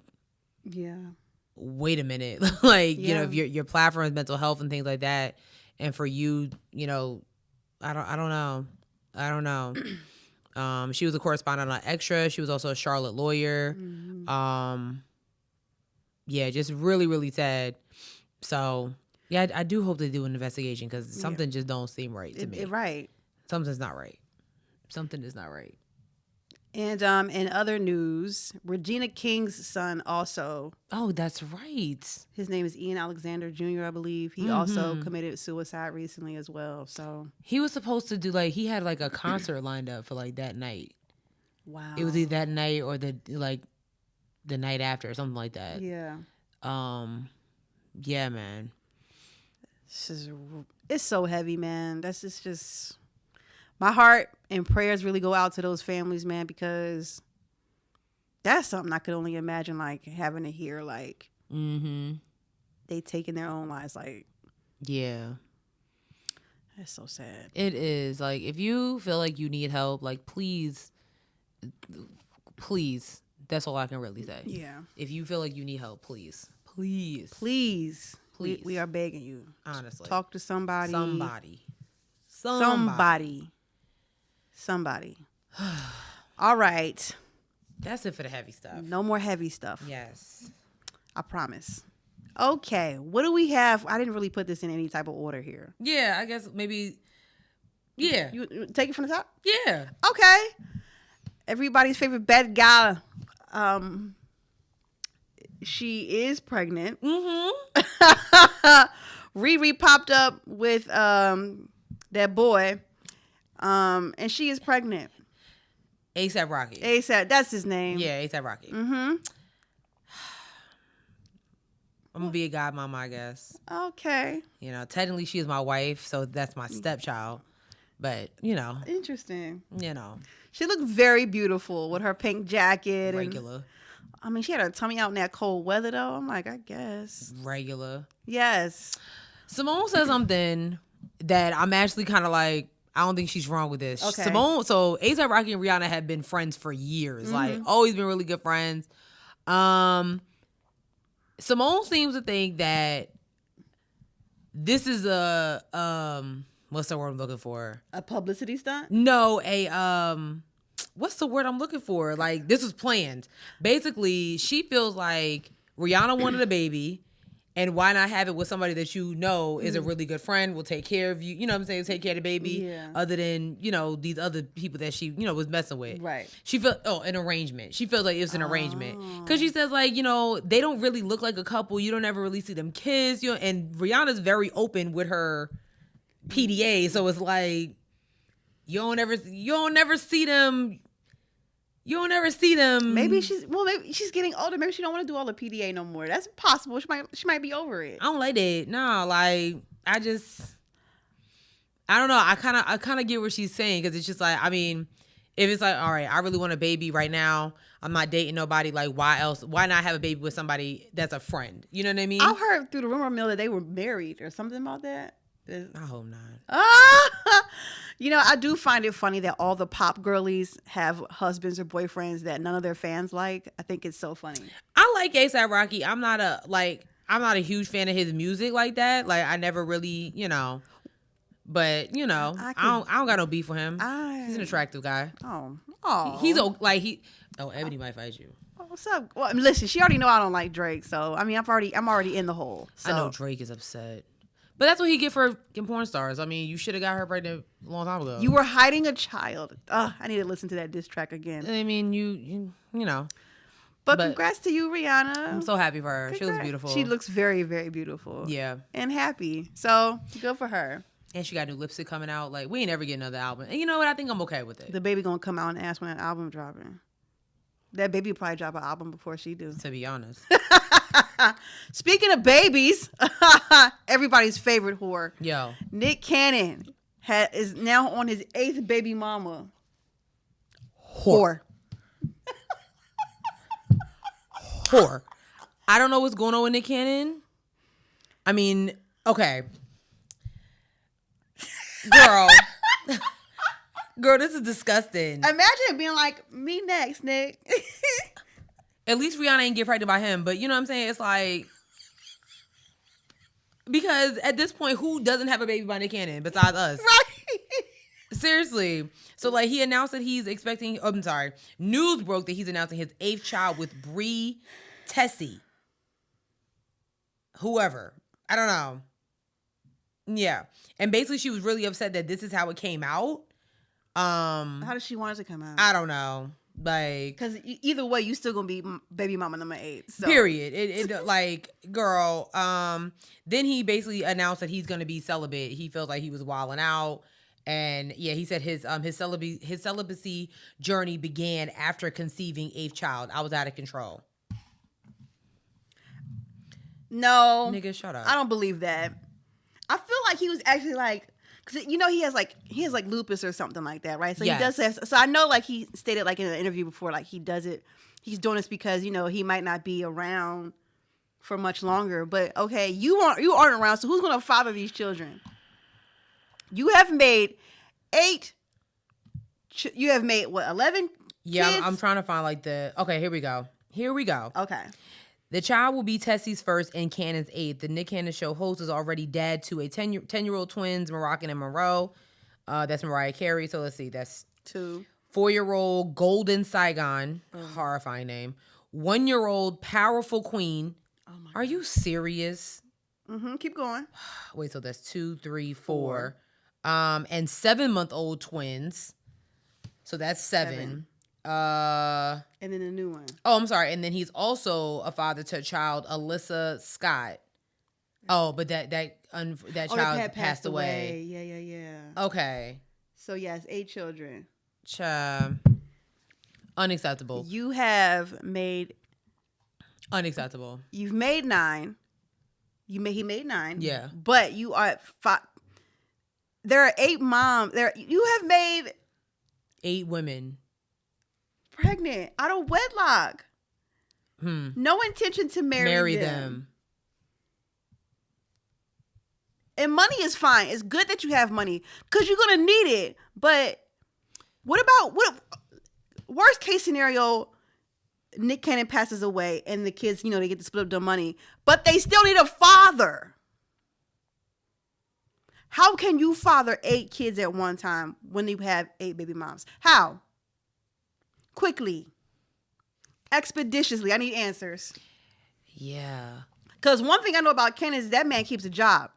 wait a minute. Like, if your platform is mental health and things like that, and for you, I don't know. She was a correspondent on Extra. She was also a Charlotte lawyer. Just really, really sad. So, yeah, I do hope they do an investigation because something just don't seem right to me. Right. Something's not right. Something is not right. And in other news, Regina King's son also. Oh, that's right. His name is Ian Alexander Jr., I believe. He also committed suicide recently as well. So he was supposed to do he had a concert lined up for that night. Wow. It was either that night or the night after or something like that. Yeah. Yeah, man. It's so heavy, man. That's just my heart and prayers really go out to those families, man, because that's something I could only imagine, having to hear, they taking their own lives, Yeah. That's so sad. It is. If you feel like you need help, please, that's all I can really say. Yeah. If you feel like you need help, please. Please. We are begging you. Honestly. Talk to somebody. Somebody. All right. That's it for the heavy stuff. No more heavy stuff. Yes. I promise. Okay. What do we have? I didn't really put this in any type of order here. Yeah, I guess maybe. Yeah. You take it from the top? Yeah. Okay. Everybody's favorite bad gal. She is pregnant. Riri popped up with that boy. And she is pregnant. ASAP Rocky. ASAP, that's his name. Yeah, ASAP Rocky. I'm gonna be a godmama, I guess. Okay. Technically she is my wife, so that's my stepchild. But, Interesting. She looked very beautiful with her pink jacket. Regular. And, she had her tummy out in that cold weather, though. I'm like, I guess. Regular. Yes. Simone said something that I'm actually kind of I don't think she's wrong with this. Okay. Simone, so A$AP Rocky and Rihanna have been friends for years. Always been really good friends. Simone seems to think that this is a what's the word I'm looking for? A publicity stunt? No, what's the word I'm looking for? This was planned. Basically, she feels like Rihanna wanted a baby, And why not have it with somebody that you know is a really good friend, will take care of you, you know what I'm saying, take care of the baby, other than, you know, these other people that she, you know, was messing with. Right. She felt, an arrangement. She feels like it's an arrangement. Because she says, like, you know, they don't really look like a couple. You don't ever really see them kiss. You know, and Rihanna's very open with her PDA. So it's like, you don't ever see them. You don't ever see them. Maybe she's getting older. Maybe she don't want to do all the PDA no more. That's possible. She might be over it. I don't like that. No, like I don't know. I kind of get what she's saying, because it's just like, I mean, if it's like, all right, I really want a baby right now. I'm not dating nobody. Like, why else? Why not have a baby with somebody that's a friend? You know what I mean? I heard through the rumor mill that they were married or something about that. I hope not. You know, I do find it funny that all the pop girlies have husbands or boyfriends that none of their fans like. I think it's so funny. I like A$AP Rocky. I'm not a huge fan of his music like that. Like, I never really, you know. But, you know, I don't got no beef with him. He's an attractive guy. Oh. He's like Ebony might fight you. What's up? Well, listen, she already know I don't like Drake, so I mean, I'm already in the hole. So. I know Drake is upset. But that's what he get for porn stars. I mean, you should have got her pregnant a long time ago. You were hiding a child. I need to listen to that diss track again. I mean, you know. But congrats to you, Rihanna. I'm so happy for her. Congrats. She looks beautiful. She looks very, very beautiful. Yeah. And happy. So, good for her. And she got new lipstick coming out. Like, we ain't ever get another album. And you know what? I think I'm okay with it. The baby gonna come out and ask when that album dropping. That baby will probably drop an album before she do. To be honest. Speaking of babies, everybody's favorite whore. Yo. Nick Cannon is now on his 8th baby mama. Whore. Whore. I don't know what's going on with Nick Cannon. I mean, okay. Girl, this is disgusting. Imagine it being like, me next, Nick. At least Rihanna ain't get pregnant by him. But you know what I'm saying? It's like, because at this point, who doesn't have a baby by Nick Cannon besides us? Right. Seriously. So like, he announced that he's expecting, news broke that he's announcing his 8th child with Bree Tessie. Whoever. I don't know. Yeah. And basically she was really upset that this is how it came out. How does she want it to come out? I don't know. Like, because either way, you still gonna be baby mama number 8. So. Period. It like, girl. Then he basically announced that he's gonna be celibate. He feels like he was wilding out, and yeah, he said his celibacy journey began after conceiving 8th child. I was out of control. No, nigga, shut up. I don't believe that. I feel like he was actually like. Cause you know he has like lupus or something like that, right? So yes. He does have. So I know like he stated like in an interview before, like he does it. He's doing this because you know he might not be around for much longer. But okay, you aren't around. So who's gonna father these children? You have made 8. You have made what 11? Yeah, I'm trying to find like the. Okay, here we go. Okay. The child will be Tessie's first and Cannon's 8th. The Nick Cannon Show host is already dad to a 10-year-old twins, Moroccan and Monroe. That's Mariah Carey. So let's see. That's 2. 4-year-old Golden Saigon. Horrifying name. 1-year-old Powerful Queen. Oh my Are you serious? Mm-hmm. Keep going. Wait, so that's 2, 3, 4. And 7-month-old twins. So that's 7. And then a new one. Oh, I'm sorry. And then he's also a father to a child, Alyssa Scott. Oh, but that child passed away. Yeah. Okay. So yes, 8 children. Unacceptable. You have made. Unacceptable. You've made 9. He made 9. Yeah. But you are at 5. There are 8 moms. You have made 8 women pregnant out of wedlock. No intention to marry them. And money is fine. It's good that you have money because you're gonna need it. But what worst case scenario? Nick Cannon passes away and the kids, they get to split up the money, but they still need a father. How can you father 8 kids at one time when you have 8 baby moms? How? Quickly. Expeditiously. I need answers. Yeah. Because one thing I know about Ken is that man keeps a job.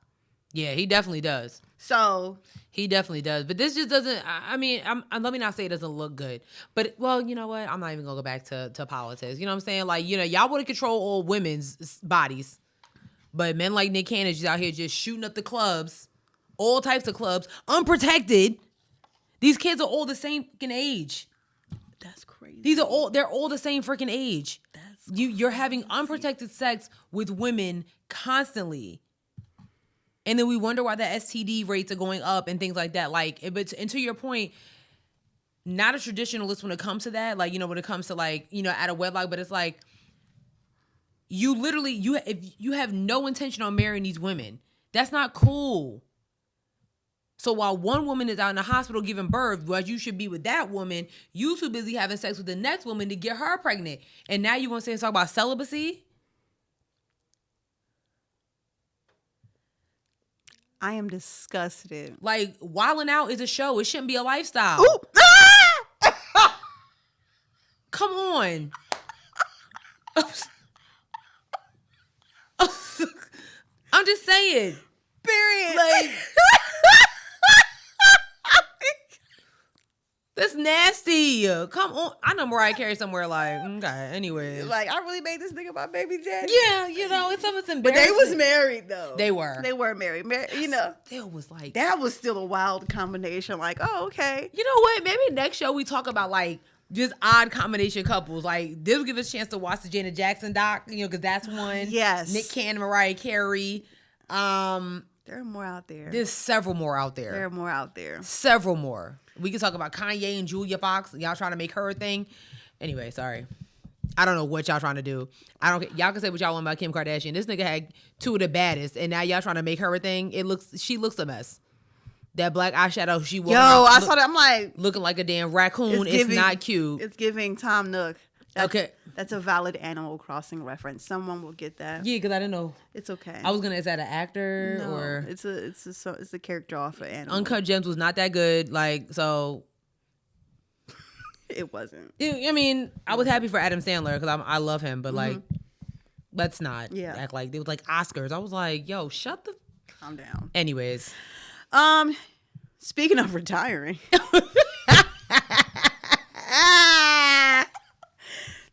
Yeah, he definitely does. So he definitely does. But this just doesn't. I mean, let me not say it doesn't look good. But well, you know what? I'm not even gonna go back to politics. You know what I'm saying? Like, y'all want to control all women's bodies, but men like Nick Cannon is out here just shooting up the clubs, all types of clubs, unprotected. These kids are all the same freaking age. That's crazy. They're all the same freaking age. You're having unprotected sex with women constantly. And then we wonder why the STD rates are going up and things like that. Like, but and to your point, not a traditionalist when it comes to that. Like, when it comes to like, out of wedlock, but it's like, you literally, if you have no intention on marrying these women, that's not cool. So while one woman is out in the hospital giving birth, while you should be with that woman, you too busy having sex with the next woman to get her pregnant. And now you want to talk about celibacy? I am disgusted. Like, wilding out is a show. It shouldn't be a lifestyle. Ooh. Come on. I'm just saying. Period. Like, that's nasty. Come on. I know Mariah Carey somewhere like, okay, anyway. Like, I really made this nigga my baby daddy. Yeah, it's embarrassing. But they was married, though. They were. They were married. Still was like. That was still a wild combination. Like, oh, okay. You know what? Maybe next show we talk about, like, just odd combination couples. Like, this will give us a chance to watch the Janet Jackson doc, because that's one. Yes. Nick Cannon, Mariah Carey. There are more out there. There's several more out there. There are more out there. Several more. We can talk about Kanye and Julia Fox. Y'all trying to make her a thing. Anyway, sorry. I don't know what y'all trying to do. Y'all can say what y'all want about Kim Kardashian. This nigga had two of the baddest, and now y'all trying to make her a thing. She looks a mess. That black eyeshadow she wore. I saw that. I'm like, looking like a damn raccoon. It's not cute. It's giving Tom Nook. Okay. That's a valid Animal Crossing reference. Someone will get that. Yeah, because I didn't know. It's okay. I was gonna. Is that an actor or? It's a character off of Animal. Uncut Gems was not that good. Like, so. It wasn't. I mean, I was happy for Adam Sandler because I love him, but like, let's not act like it was like Oscars. I was like, yo, calm down. Anyways, speaking of retiring.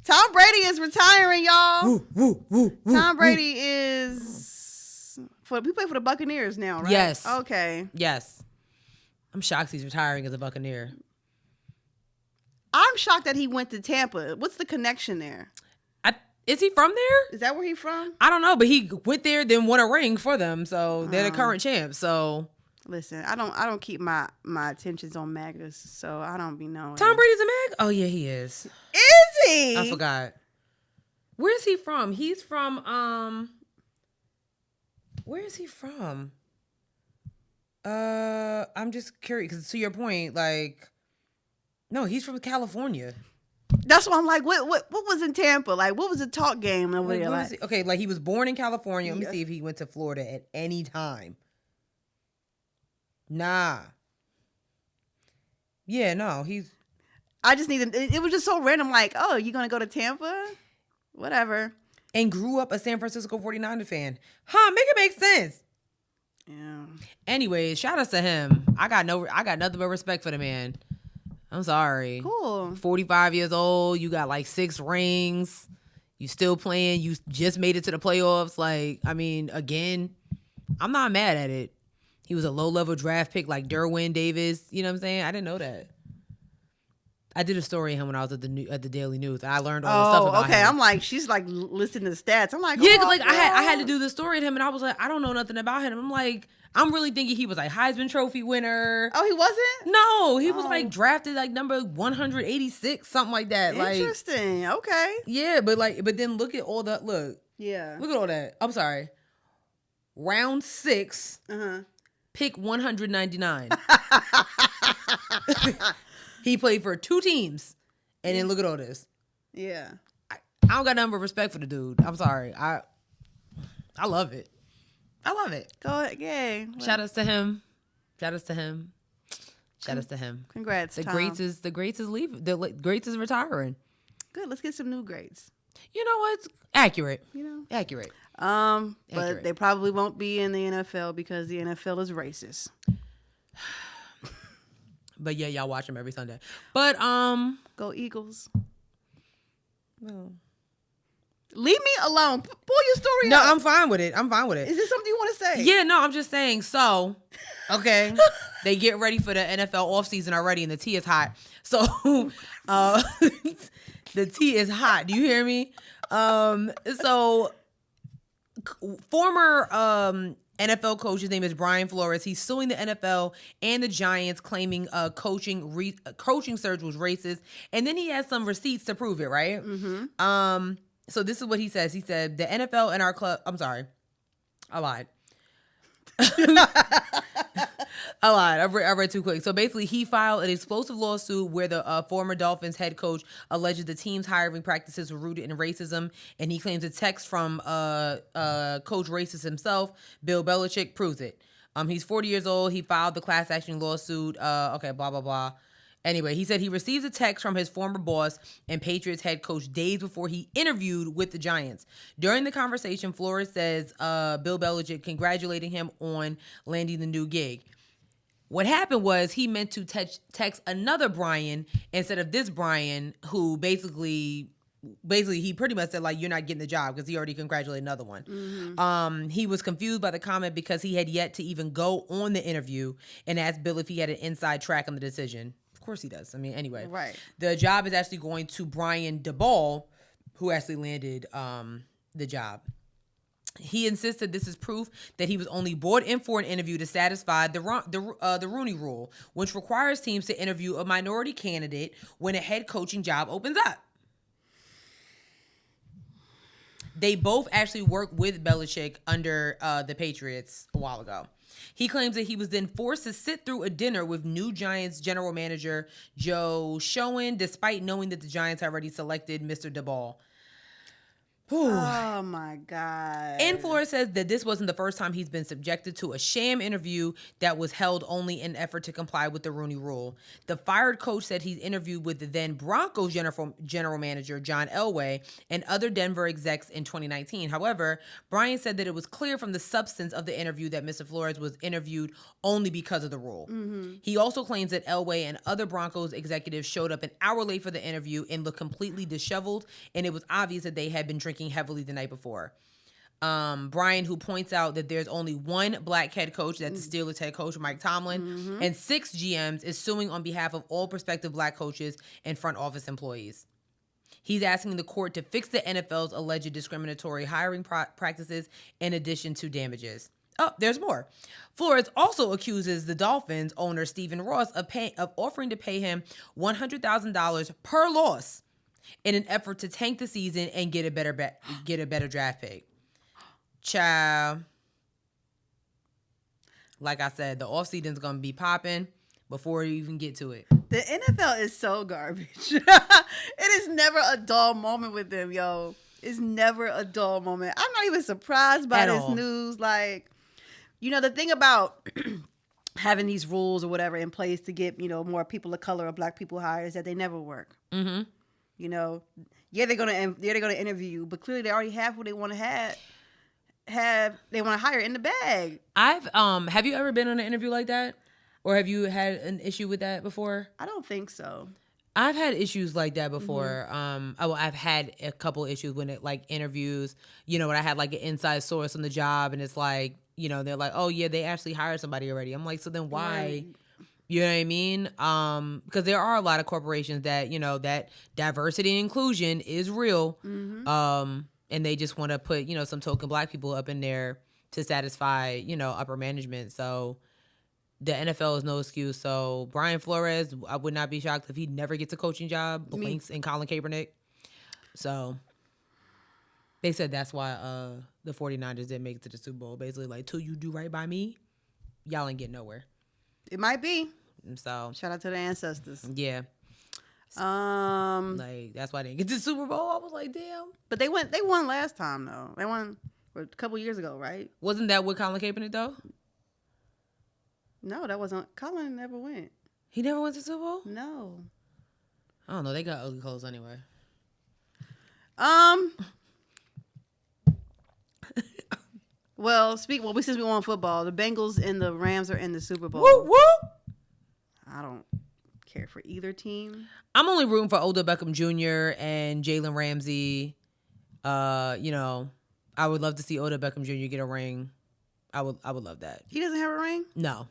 Tom Brady is retiring, y'all. Tom Brady is we play for the Buccaneers now, right? Yes. Okay. Yes. I'm shocked he's retiring as a Buccaneer. I'm shocked that he went to Tampa. What's the connection there? Is he from there? Is that where he's from? I don't know, but he went there, then won a ring for them, so they're the current champs. So listen, I don't keep my attentions on MAGAs, so I don't be knowing. Tom Brady's a MAGA? Oh yeah, he is. Is he? I forgot. Where's he from? He's from where is he from? I'm just curious because to your point, like, no, he's from California. That's why I'm like, what was in Tampa? Like, what was the talk game over there? Like? Okay, like he was born in California. Let me see if he went to Florida at any time. Nah. Yeah, no, I just needed. It was just so random. Like, oh, you gonna go to Tampa? Whatever. And grew up a San Francisco 49er fan. Huh? Make it make sense. Yeah. Anyways, shout out to him. I got nothing but respect for the man. I'm sorry. Cool. 45 years old. You got like 6 rings. You still playing. You just made it to the playoffs. Like, I mean, again, I'm not mad at it. He was a low-level draft pick like Derwin Davis. You know what I'm saying? I didn't know that. I did a story on him when I was at the Daily News. I learned all the stuff about him. I'm like, she's like listening to the stats. I'm like, yeah, like I had to do the story on him, and I was like, I don't know nothing about him. I'm like, I'm really thinking he was like Heisman Trophy winner. Oh, he wasn't? No, he was like drafted like number 186, something like that. Interesting. Like, okay. Yeah, but then look at all the look. Yeah. Look at all that. I'm sorry. Round 6. Pick 199. He played for 2 teams, and then look at all this. Yeah. I don't got nothing but respect for the dude. I'm sorry. I love it. I love it. Go ahead. Yay. Shout outs to him. Shout outs to him. Shout outs to him. Congrats, The Tom. greats is leaving. The greats is retiring. Good. Let's get some new greats. You know what? Accurate. Accurate. But they probably won't be in the NFL because the NFL is racist. But yeah, y'all watch them every Sunday. But Go Eagles. No. Leave me alone. Pull your story No, up. I'm fine with it. Is this something you want to say? Yeah, no, I'm just saying. So, okay, they get ready for the NFL offseason already, and the tea is hot. So, the tea is hot. Do you hear me? So, former NFL coach, his name is Brian Flores. He's suing the NFL and the Giants, claiming coaching surge was racist, and then he has some receipts to prove it. Right? Mm-hmm. So this is what he says. He said, the NFL and our club... I'm sorry. I lied. I read too quick. So basically, he filed an explosive lawsuit where the former Dolphins head coach alleged the team's hiring practices were rooted in racism, and he claims a text from Coach Racist himself, Bill Belichick, proves it. He's 40 years old. He filed the class action lawsuit. Okay, blah, blah, blah. Anyway, he said he received a text from his former boss and Patriots head coach days before he interviewed with the Giants. During the conversation, Flores says Bill Belichick congratulating him on landing the new gig. What happened was he meant to text another Brian instead of this Brian, who basically he pretty much said, like, you're not getting the job because he already congratulated another one. Mm-hmm. He was confused by the comment because he had yet to even go on the interview and asked Bill if he had an inside track on the decision. Of course he does. I mean, anyway. Right. The job is actually going to Brian DeBall, who actually landed the job. He insisted this is proof that he was only brought in for an interview to satisfy the Rooney Rule, which requires teams to interview a minority candidate when a head coaching job opens up. They both actually worked with Belichick under the Patriots a while ago. He claims that he was then forced to sit through a dinner with new Giants general manager Joe Schoen, despite knowing that the Giants had already selected Mr. DeBall. Oh my God. And Flores says that this wasn't the first time he's been subjected to a sham interview that was held only in an effort to comply with the Rooney Rule. The fired coach said he's interviewed with the then Broncos general manager John Elway and other Denver execs in 2019. However, Brian said that it was clear from the substance of the interview that Mr. Flores was interviewed only because of the rule. Mm-hmm. He also claims that Elway and other Broncos executives showed up an hour late for the interview and looked completely disheveled, and it was obvious that they had been drinking heavily the night before. Brian, who points out that there's only one black head coach, that's the Steelers head coach, Mike Tomlin, and 6 GMs, is suing on behalf of all prospective black coaches and front office employees. He's asking the court to fix the NFL's alleged discriminatory hiring practices in addition to damages. Oh, there's more. Flores also accuses the Dolphins owner, Stephen Ross, of offering to pay him $100,000 per loss in an effort to tank the season and get a better draft pick. Child. Like I said, the offseason's going to be popping before you even get to it. The NFL is so garbage. It is never a dull moment with them, yo. It's never a dull moment. I'm not even surprised by this news. Like, you know, the thing about having these rules or whatever in place to get, you know, more people of color or black people hired is that they never work. Mm-hmm. You know, they're gonna interview you, but clearly they already have who they want to they want to hire in the bag. Have you ever been on an interview like that, or have you had an issue with that before? I don't think so. I've had issues like that before. Mm-hmm. I've had a couple issues when it like interviews. You know, when I had like an inside source on the job, and it's like, you know, they're like, oh yeah, they actually hired somebody already. I'm like, so then why? Right. You know what I mean? Because there are a lot of corporations that, you know, that diversity and inclusion is real. Mm-hmm. And they just want to put, you know, some token black people up in there to satisfy, you know, upper management. So the NFL is no excuse. So Brian Flores, I would not be shocked if he never gets a coaching job. Blinks and Colin Kaepernick. So they said that's why the 49ers didn't make it to the Super Bowl. Basically, like, till you do right by me, y'all ain't getting nowhere. It might be. So shout out to the ancestors. Yeah. Like, that's why they didn't get the Super Bowl. I was like, damn. But they won last time though. They won a couple years ago, right? Wasn't that with Colin Kaepernick though? No, that wasn't. Colin never went. He never went to the Super Bowl? No. I don't know. They got ugly clothes anyway. Well, since we on football, the Bengals and the Rams are in the Super Bowl. Woo woo. I don't care for either team. I'm only rooting for Odell Beckham Jr. and Jalen Ramsey. You know, I would love to see Odell Beckham Jr. get a ring. I would love that. He doesn't have a ring? No.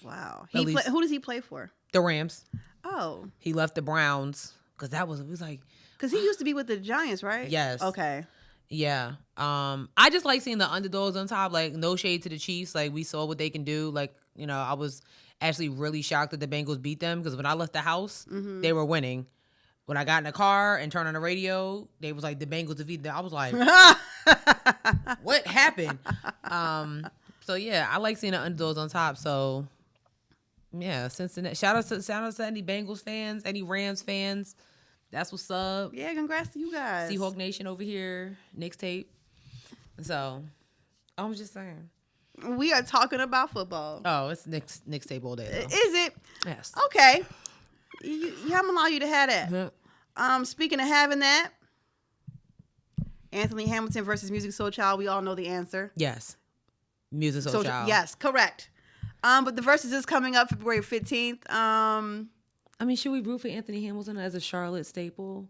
Wow. Who does he play for? The Rams. Oh. He left the Browns because it was like. Because he used to be with the Giants, right? Yes. Okay. Yeah. I just like seeing the underdogs on top. Like, no shade to the Chiefs. Like, we saw what they can do. Like, you know, I was actually really shocked that the Bengals beat them because when I left the house, they were winning. When I got in the car and turned on the radio, they was like, the Bengals defeated them. I was like, what happened? So, yeah, I like seeing the underdogs on top. So, yeah, Cincinnati. Shout out to any Bengals fans, any Rams fans. That's what's up. Yeah, congrats to you guys. Seahawk Nation over here. Nick's tape. So, I was just saying. We are talking about football. Oh, it's Nick's tape all day, though. Is it? Yes. Okay. I'm going to allow you to have that. Mm-hmm. Speaking of having that, Anthony Hamilton versus Music Soulchild. We all know the answer. Yes. Music Soulchild. Yes, correct. But the versus is coming up February 15th. I mean, should we root for Anthony Hamilton as a Charlotte staple?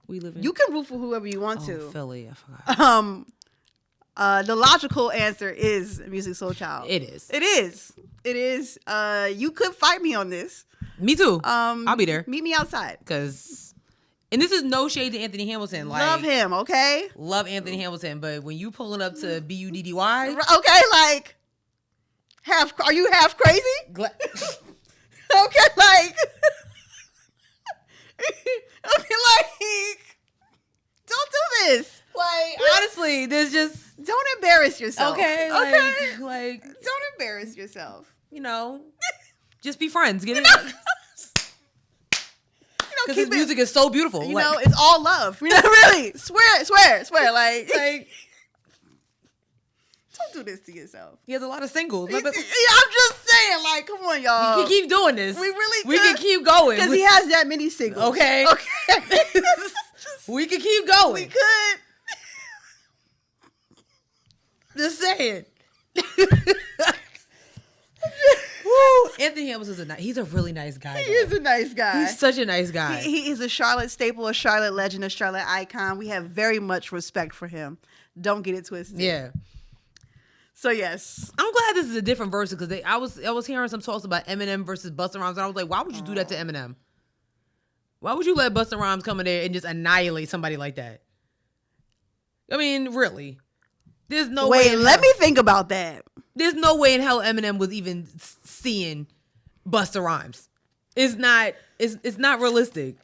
We live in. You can root for whoever you want to. Philly. I forgot. The logical answer is Music Soulchild. It is. It is. It is. You could fight me on this. Me too. I'll be there. Meet me outside. And this is no shade to Anthony Hamilton. Like, love him, okay? Love Anthony Hamilton, but when you pulling up to BUDDY, okay, like, are you half crazy? Okay, like. Okay, like, don't do this. Like, honestly, there's just. Don't embarrass yourself. Okay, like. Don't embarrass yourself. You know, just be friends. Get it? Because his music is so beautiful. You know, it's all love. You know, really. Swear. Like, don't do this to yourself. He has a lot of singles. I'm just saying, like, come on, y'all. We can keep doing this. We can keep going. Because he has that many singles. Okay. We can keep going. We could. Just saying. Woo. Anthony Hamilton's he's a really nice guy. He is a nice guy. He's such a nice guy. He is a Charlotte staple, a Charlotte legend, a Charlotte icon. We have very much respect for him. Don't get it twisted. Yeah. So yes, I'm glad this is a different verse because I was hearing some talks about Eminem versus Busta Rhymes, and I was like, why would you do that to Eminem? Why would you let Busta Rhymes come in there and just annihilate somebody like that? I mean, really? There's no way. Wait, let me think about that. There's no way in hell Eminem was even seeing Busta Rhymes. It's not realistic.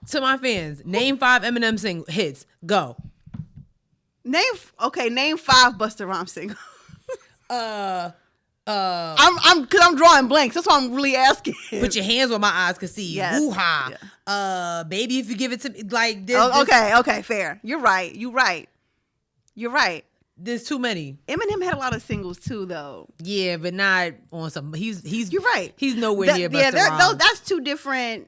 To my fans, name 5 Eminem hits. Go. Name 5 Busta Rhymes singles. I'm drawing blanks. That's why I'm really asking. Put your hands where my eyes can see. Yes. Woo-ha. Yeah. Baby, if you give it to me, like this. Okay, fair. You're right. There's too many. Eminem had a lot of singles too, though. Yeah, but not on some. He's. You're right. He's nowhere near Busta Rhymes. That's two different.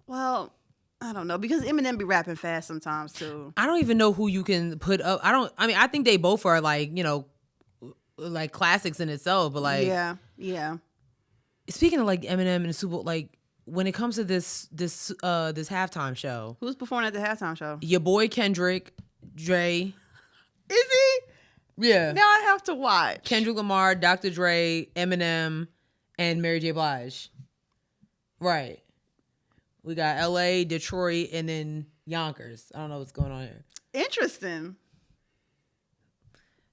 Well, I don't know because Eminem be rapping fast sometimes too. I don't even know who you can put up. I think they both are like like classics in itself, but like yeah. Speaking of like Eminem and Super, like when it comes to this halftime show, who's performing at the halftime show? Your boy Kendrick, Dre. Is he? Yeah. Now I have to watch. Kendrick Lamar, Dr. Dre, Eminem, and Mary J. Blige. Right. We got L.A., Detroit, and then Yonkers. I don't know what's going on here. Interesting.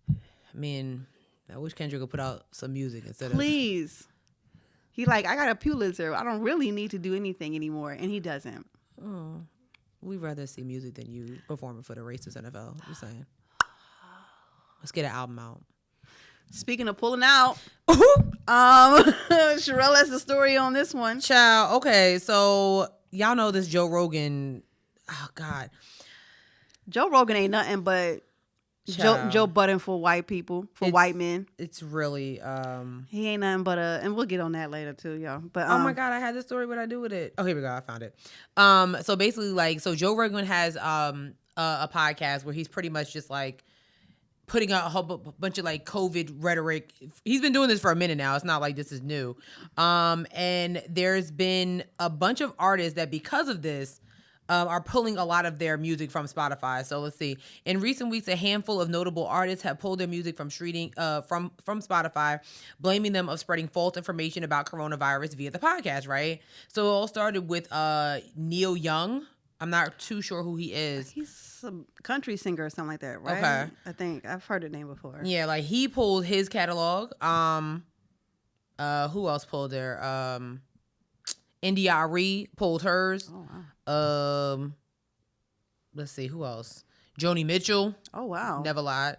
I mean, I wish Kendrick would put out some music instead Please. He like, I got a Pulitzer. I don't really need to do anything anymore. And he doesn't. Oh. We'd rather see music than you performing for the racist NFL. I'm just saying. Let's get an album out. Speaking of pulling out, Sherelle has the story on this one. Child, okay, so y'all know this Joe Rogan. Oh God, Joe Rogan ain't nothing but Joe Budden for white people, white men. It's really he ain't nothing but and we'll get on that later too, y'all. But oh my God, I had this story. What I do with it? Oh, here we go. I found it. So basically, Joe Rogan has a podcast where he's pretty much just putting out a whole bunch of COVID rhetoric. He's been doing this for a minute now. It's not like this is new. And there's been a bunch of artists that because of this are pulling a lot of their music from Spotify. So let's see. In recent weeks, a handful of notable artists have pulled their music from Spotify, blaming them of spreading false information about coronavirus via the podcast, right? So it all started with Neil Young. I'm not too sure who he is. He's a country singer or something like that, right? Okay. I think I've heard the name before. Yeah, he pulled his catalog. Who else pulled there? India Arie pulled hers. Oh, wow. Let's see, who else? Joni Mitchell. Oh, wow. Never lied.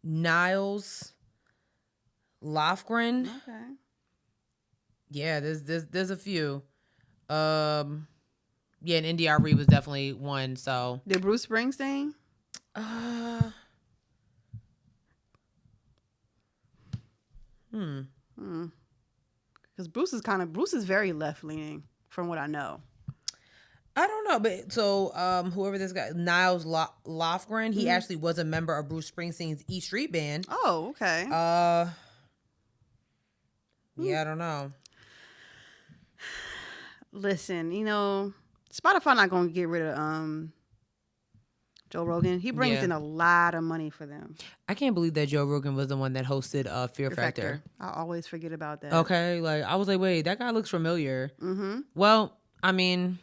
Niles Lofgren. Okay. Yeah, there's a few. Yeah, and India Arie was definitely one. So did Bruce Springsteen? Because Bruce is very left leaning, from what I know. I don't know, but so whoever this guy, Niles Lofgren, he actually was a member of Bruce Springsteen's E Street Band. Oh, okay. Yeah, I don't know. Listen, Spotify not gonna get rid of Joe Rogan. He brings in a lot of money for them. I can't believe that Joe Rogan was the one that hosted Fear Factor. I always forget about that. Okay, I was like, wait, that guy looks familiar. Mm-hmm. Well, I mean,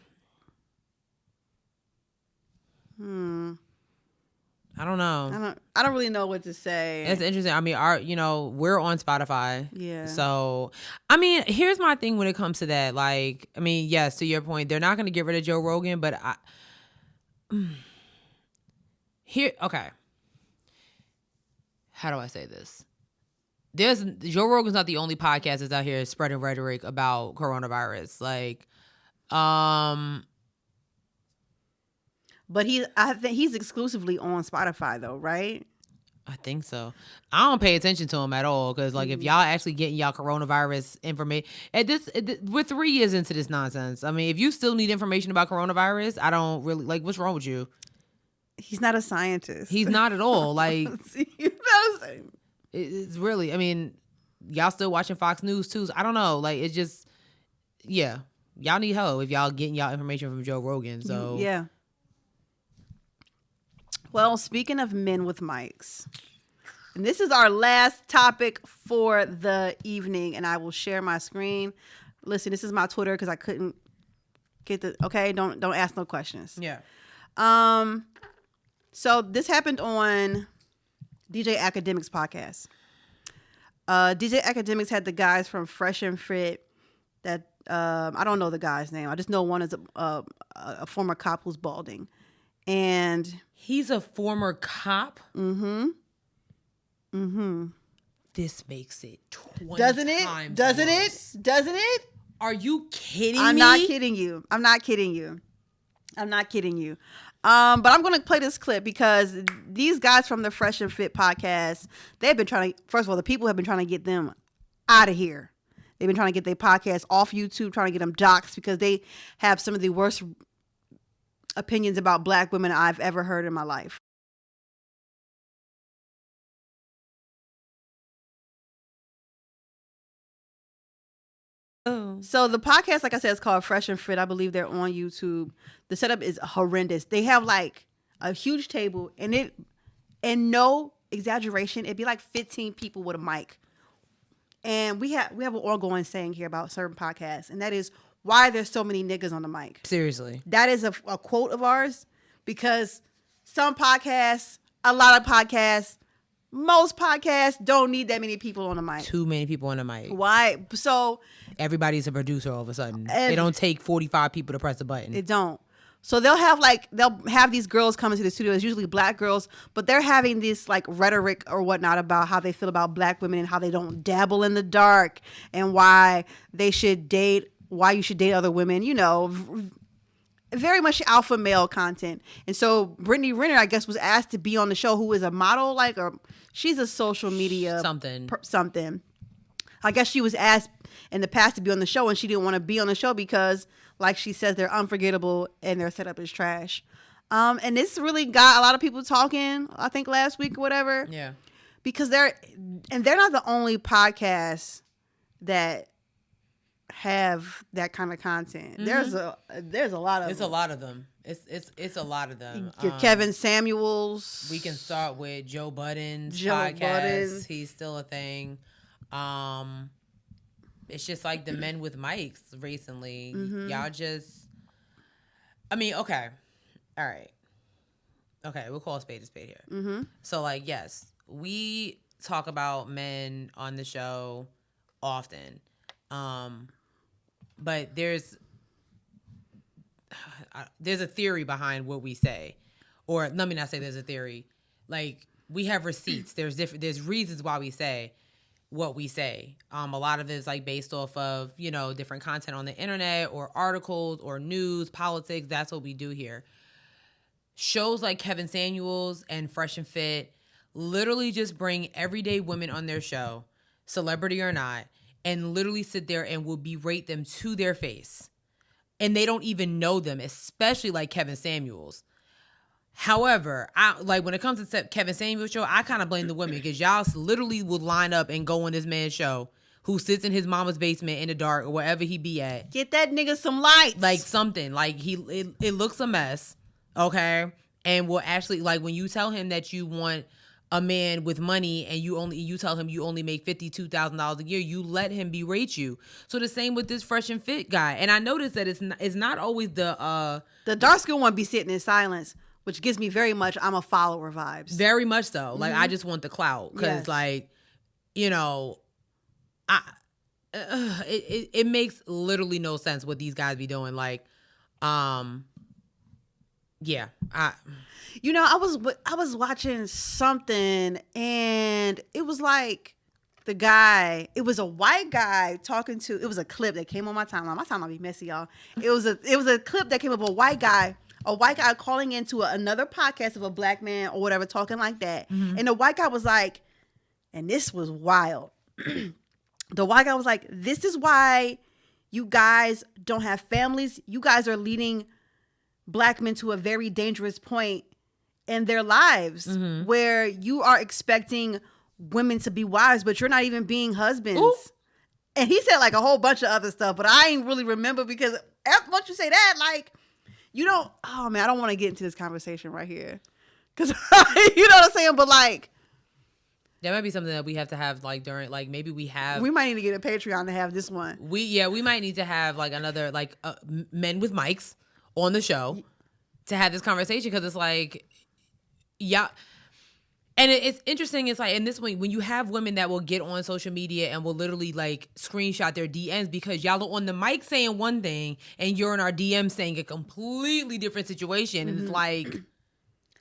I don't know. I don't really know what to say. It's interesting. I mean, we're on Spotify. Yeah. So, I mean, here's my thing when it comes to that. Yes, to your point, they're not going to get rid of Joe Rogan, but okay. How do I say this? Joe Rogan's not the only podcast that's out here spreading rhetoric about coronavirus. But I think he's exclusively on Spotify though, right? I think so. I don't pay attention to him at all because, if y'all actually getting y'all coronavirus information, we're 3 years into this nonsense. I mean, if you still need information about coronavirus, I don't really what's wrong with you? He's not a scientist. He's not at all. It's really. I mean, y'all still watching Fox News too? So I don't know. It's just, yeah. Y'all need help if y'all getting y'all information from Joe Rogan. So yeah. Well, speaking of men with mics, and this is our last topic for the evening, and I will share my screen. Listen, this is my Twitter because I couldn't get okay, don't ask no questions. Yeah. So this happened on DJ Academic's podcast. DJ Academics had the guys from Fresh and Fit that I don't know the guy's name. I just know one is a former cop who's balding. And he's a former cop? Mm-hmm. Mm-hmm. This makes it 20 Doesn't it? times Doesn't worse. it? Doesn't it? Are you kidding me? I'm not kidding you. I'm not kidding you. But I'm going to play this clip because these guys from the Fresh and Fit podcast, they've been trying to, first of all, the people have been trying to get them out of here. They've been trying to get their podcast off YouTube, trying to get them doxxed because they have some of the worst opinions about black women I've ever heard in my life. Oh. So the podcast, like I said, is called Fresh and Fit. I believe they're on YouTube. The setup is horrendous. They have a huge table, and no exaggeration, it'd be 15 people with a mic. And we have an ongoing saying here about certain podcasts, and that is why there's so many niggas on the mic. Seriously. That is a quote of ours because some podcasts, a lot of podcasts, most podcasts don't need that many people on the mic. Too many people on the mic. Why? So everybody's a producer all of a sudden. It don't take 45 people to press a button. It don't. So they'll have these girls come into the studio. It's usually black girls, but they're having this rhetoric or whatnot about how they feel about black women and how they don't dabble in the dark and why you should date other women, very much alpha male content. And so Brittany Renner, I guess, was asked to be on the show, who is a model, like, or she's a social media something. I guess she was asked in the past to be on the show, and she didn't want to be on the show because, like she says, they're unforgettable and their setup is trash. And this really got a lot of people talking, I think last week or whatever. Yeah. Because they're not the only podcast that have that kind of content. Mm-hmm. There's a lot of It's them. a lot of them. It's a lot of them. Your Kevin Samuels. We can start with Joe Budden's podcast. He's still a thing. It's just like the men with mics recently. Mm-hmm. Y'all just, I mean, okay. All right. Okay, we'll call a spade here. Mm-hmm. So, like, yes, we talk about men on the show often. But there's a theory behind what we say. Or let me not say there's a theory. Like, we have receipts. There's reasons why we say what we say. A lot of it is like based off of, different content on the internet or articles or news, politics. That's what we do here. Shows like Kevin Samuels and Fresh and Fit literally just bring everyday women on their show, celebrity or not, and literally sit there and will berate them to their face. And they don't even know them, especially like Kevin Samuels. However, when it comes to Kevin Samuels' show, I kind of blame the women because y'all literally would line up and go on this man's show who sits in his mama's basement in the dark or wherever he be at. Get that nigga some lights. Like something. Like it looks a mess. Okay. And will actually, like, when you tell him that you want a man with money and you tell him you only make $52,000 a year, you let him berate you. So the same with this Fresh and Fit guy. And I noticed that it's not always the dark skin one be sitting in silence, which gives me very much I'm a follower vibes. Very much so. Like, I just want the clout because, it makes literally no sense what these guys be doing. Like, yeah. I was watching something and it was like it was a white guy it was a clip that came on my timeline. My timeline be messy, y'all. It was a clip that came up of a white guy calling into another podcast of a black man or whatever, talking like that. Mm-hmm. And the white guy was like, and this was wild. The white guy was like, this is why you guys don't have families. You guys are leading black men to a very dangerous point in their lives, mm-hmm. where you are expecting women to be wives, but you're not even being husbands. Ooh. And he said like a whole bunch of other stuff, but I ain't really remember because once you say that, like, you don't, oh man, I don't want to get into this conversation right here. Because, you know what I'm saying? But like, that might be something that we have to have like during, like maybe we might need to get a Patreon to have this one. We might need to have like another, like men with mics on the show to have this conversation, because it's like, yeah. And it's interesting. It's like, in this one, when you have women that will get on social media and will literally like screenshot their DMs because y'all are on the mic saying one thing and you're in our DM saying a completely different situation. Mm-hmm. And it's like,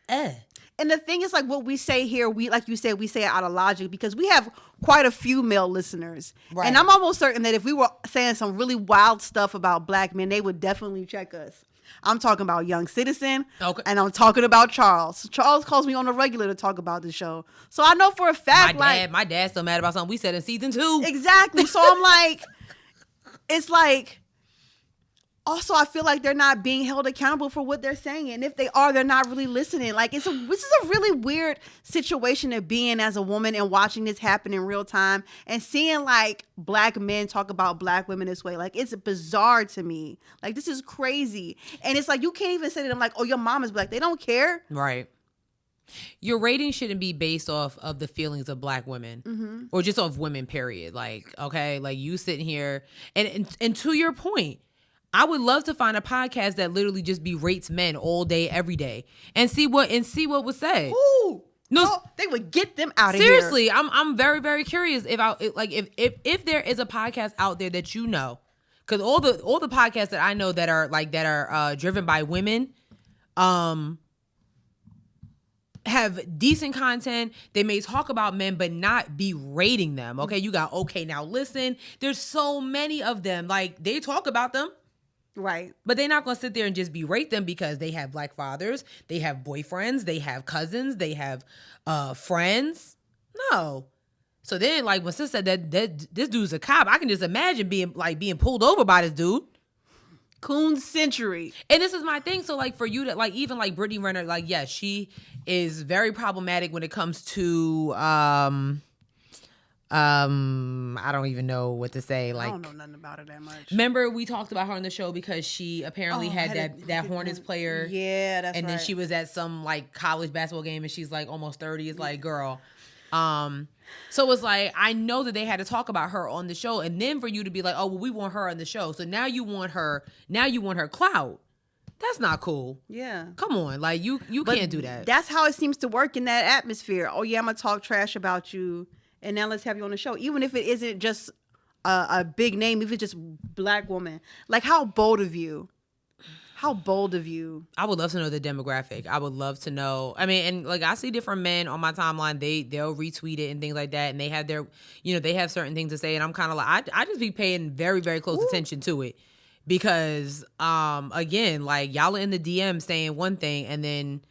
And the thing is, like, what we say here, like you said, we say it out of logic because we have quite a few male listeners. Right. And I'm almost certain that if we were saying some really wild stuff about black men, they would definitely check us. I'm talking about Young Citizen, and I'm talking about Charles. Charles calls me on the regular to talk about the show. So I know for a fact, my dad's still mad about something we said in season 2. Exactly. So I'm like, it's like, also, I feel like they're not being held accountable for what they're saying. And if they are, they're not really listening. Like, this is a really weird situation to be in as a woman and watching this happen in real time and seeing, like, black men talk about black women this way. Like, it's bizarre to me. Like, this is crazy. And it's like, you can't even say to them, like, oh, your mom is black. They don't care. Right. Your rating shouldn't be based off of the feelings of black women, mm-hmm. or just off women, period. Like, okay, like, you sitting here. And to your point, I would love to find a podcast that literally just berates men all day, every day, and see what was said. Ooh, no, they would get them out of here. Seriously, I'm very, very curious if there is a podcast out there that you know, because all the podcasts that I know that are driven by women, have decent content. They may talk about men, but not berating them. Okay, you got Okay Now Listen. There's so many of them. Like, they talk about them. Right. But they're not going to sit there and just berate them because they have black fathers, they have boyfriends, they have cousins, they have friends. No. So then, like, when sis said that this dude's a cop, I can just imagine being pulled over by this dude. Coon century. And this is my thing. So, like, for you to, like, even, like, Brittany Renner, like, yes, she is very problematic when it comes to, I don't even know what to say. Like, I don't know nothing about her that much. Remember, we talked about her on the show because she apparently had that Hornets player. Yeah, that's right. And then she was at some, like, college basketball game and she's, like, almost 30. It's like, girl. So it was like, I know that they had to talk about her on the show, and then for you to be like, oh, well, we want her on the show. So now you want her clout. That's not cool. Yeah. Come on. Like, you can't do that. That's how it seems to work in that atmosphere. Oh, yeah, I'm going to talk trash about you, and now let's have you on the show. Even if it isn't just a big name, if it's just black woman. Like, how bold of you. How bold of you. I would love to know the demographic. I would love to know. I mean, and like I see different men on my timeline, they'll retweet it and things like that. And they have their, they have certain things to say. And I'm kind of like, I just be paying very, very close attention to it. Because, again, like y'all are in the DM saying one thing and then,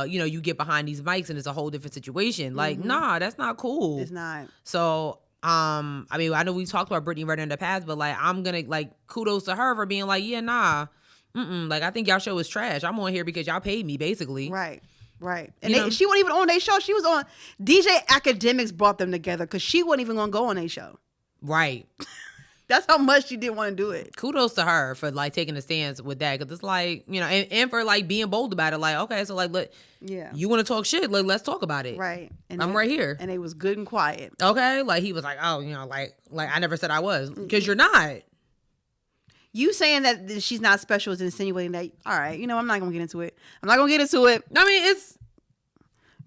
you get behind these mics and it's a whole different situation. Like, nah, that's not cool. It's not. So, I mean, I know we talked about Brittany Renner in the past, but like, I'm going to like kudos to her for being like, yeah, nah. Like, I think y'all show is trash. I'm on here because y'all paid me, basically. Right. And she wasn't even on their show. She was on DJ Academics brought them together because she wasn't even going to go on their show. Right. That's how much she didn't want to do it. Kudos to her for, like, taking a stance with that. Because it's like, and for, like, being bold about it. Like, okay, so, like, look, you want to talk shit? Like, let's talk about it. Right. And I'm right here. And it was good and quiet. Okay? Like, he was like, oh, like I never said I was. Because you're not. You saying that she's not special is insinuating that, all right, I'm not going to get into it. I mean, it's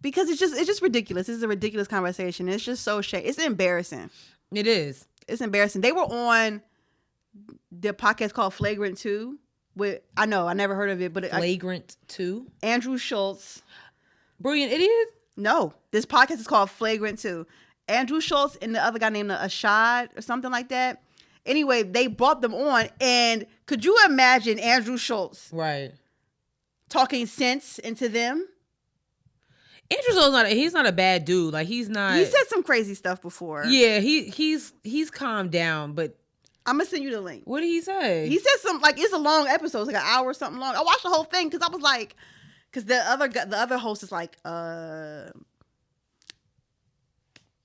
because it's just ridiculous. This is a ridiculous conversation. It's just so It's embarrassing. It is. It's embarrassing. They were on the podcast called Flagrant 2 with, I never heard of it, but Flagrant 2? Andrew Schultz. Brilliant Idiot? No, this podcast is called Flagrant 2. Andrew Schultz and the other guy named Ashad or something like that. Anyway, they brought them on, and could you imagine Andrew Schultz talking sense into them? Andrew Schultz he's not a bad dude. Like, he's not. He said some crazy stuff before. Yeah, he's calmed down, but I'm gonna send you the link. What did he say? He said some it's a long episode, it's like an hour or something long. I watched the whole thing because I was like, because the other host is like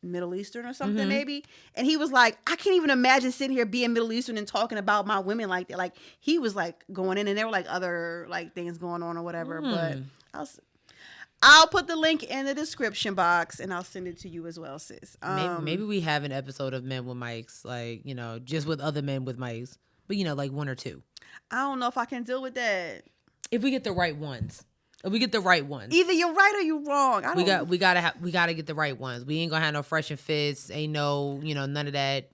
Middle Eastern or something maybe, and he was like, I can't even imagine sitting here being Middle Eastern and talking about my women like that. Like, he was like going in, and there were like other like things going on or whatever. But I'll put the link in the description box and I'll send it to you as well, sis. Maybe we have an episode of Men with Mics, like, just with other men with mics, but like one or two. I don't know if I can deal with that. If we get the right ones. Either you're right or you're wrong. We gotta get the right ones. We ain't gonna have no fresh and fits. Ain't no, none of that.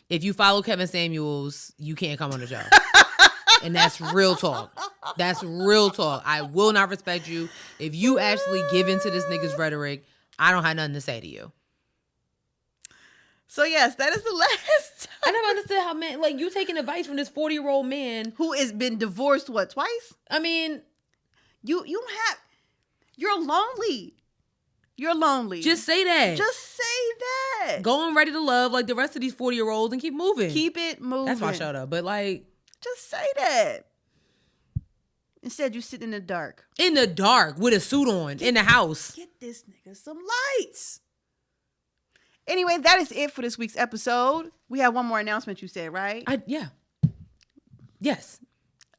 If you follow Kevin Samuels, you can't come on the show. And that's real talk. That's real talk. I will not respect you. If you actually give into this nigga's rhetoric, I don't have nothing to say to you. So yes, that is the last time. I never understood how men, like, you taking advice from this 40-year-old man who has been divorced, twice? I mean, you don't have, you're lonely. You're lonely. Just say that. Just say that. Go on Ready to Love like the rest of these 40-year-olds and keep moving. Keep it moving. That's my show though. But like, just say that. Instead, you sit in the dark. In the dark with a suit on in the house. Get this nigga some lights. Anyway, that is it for this week's episode. We have one more announcement, you said, right? Yeah. Yes.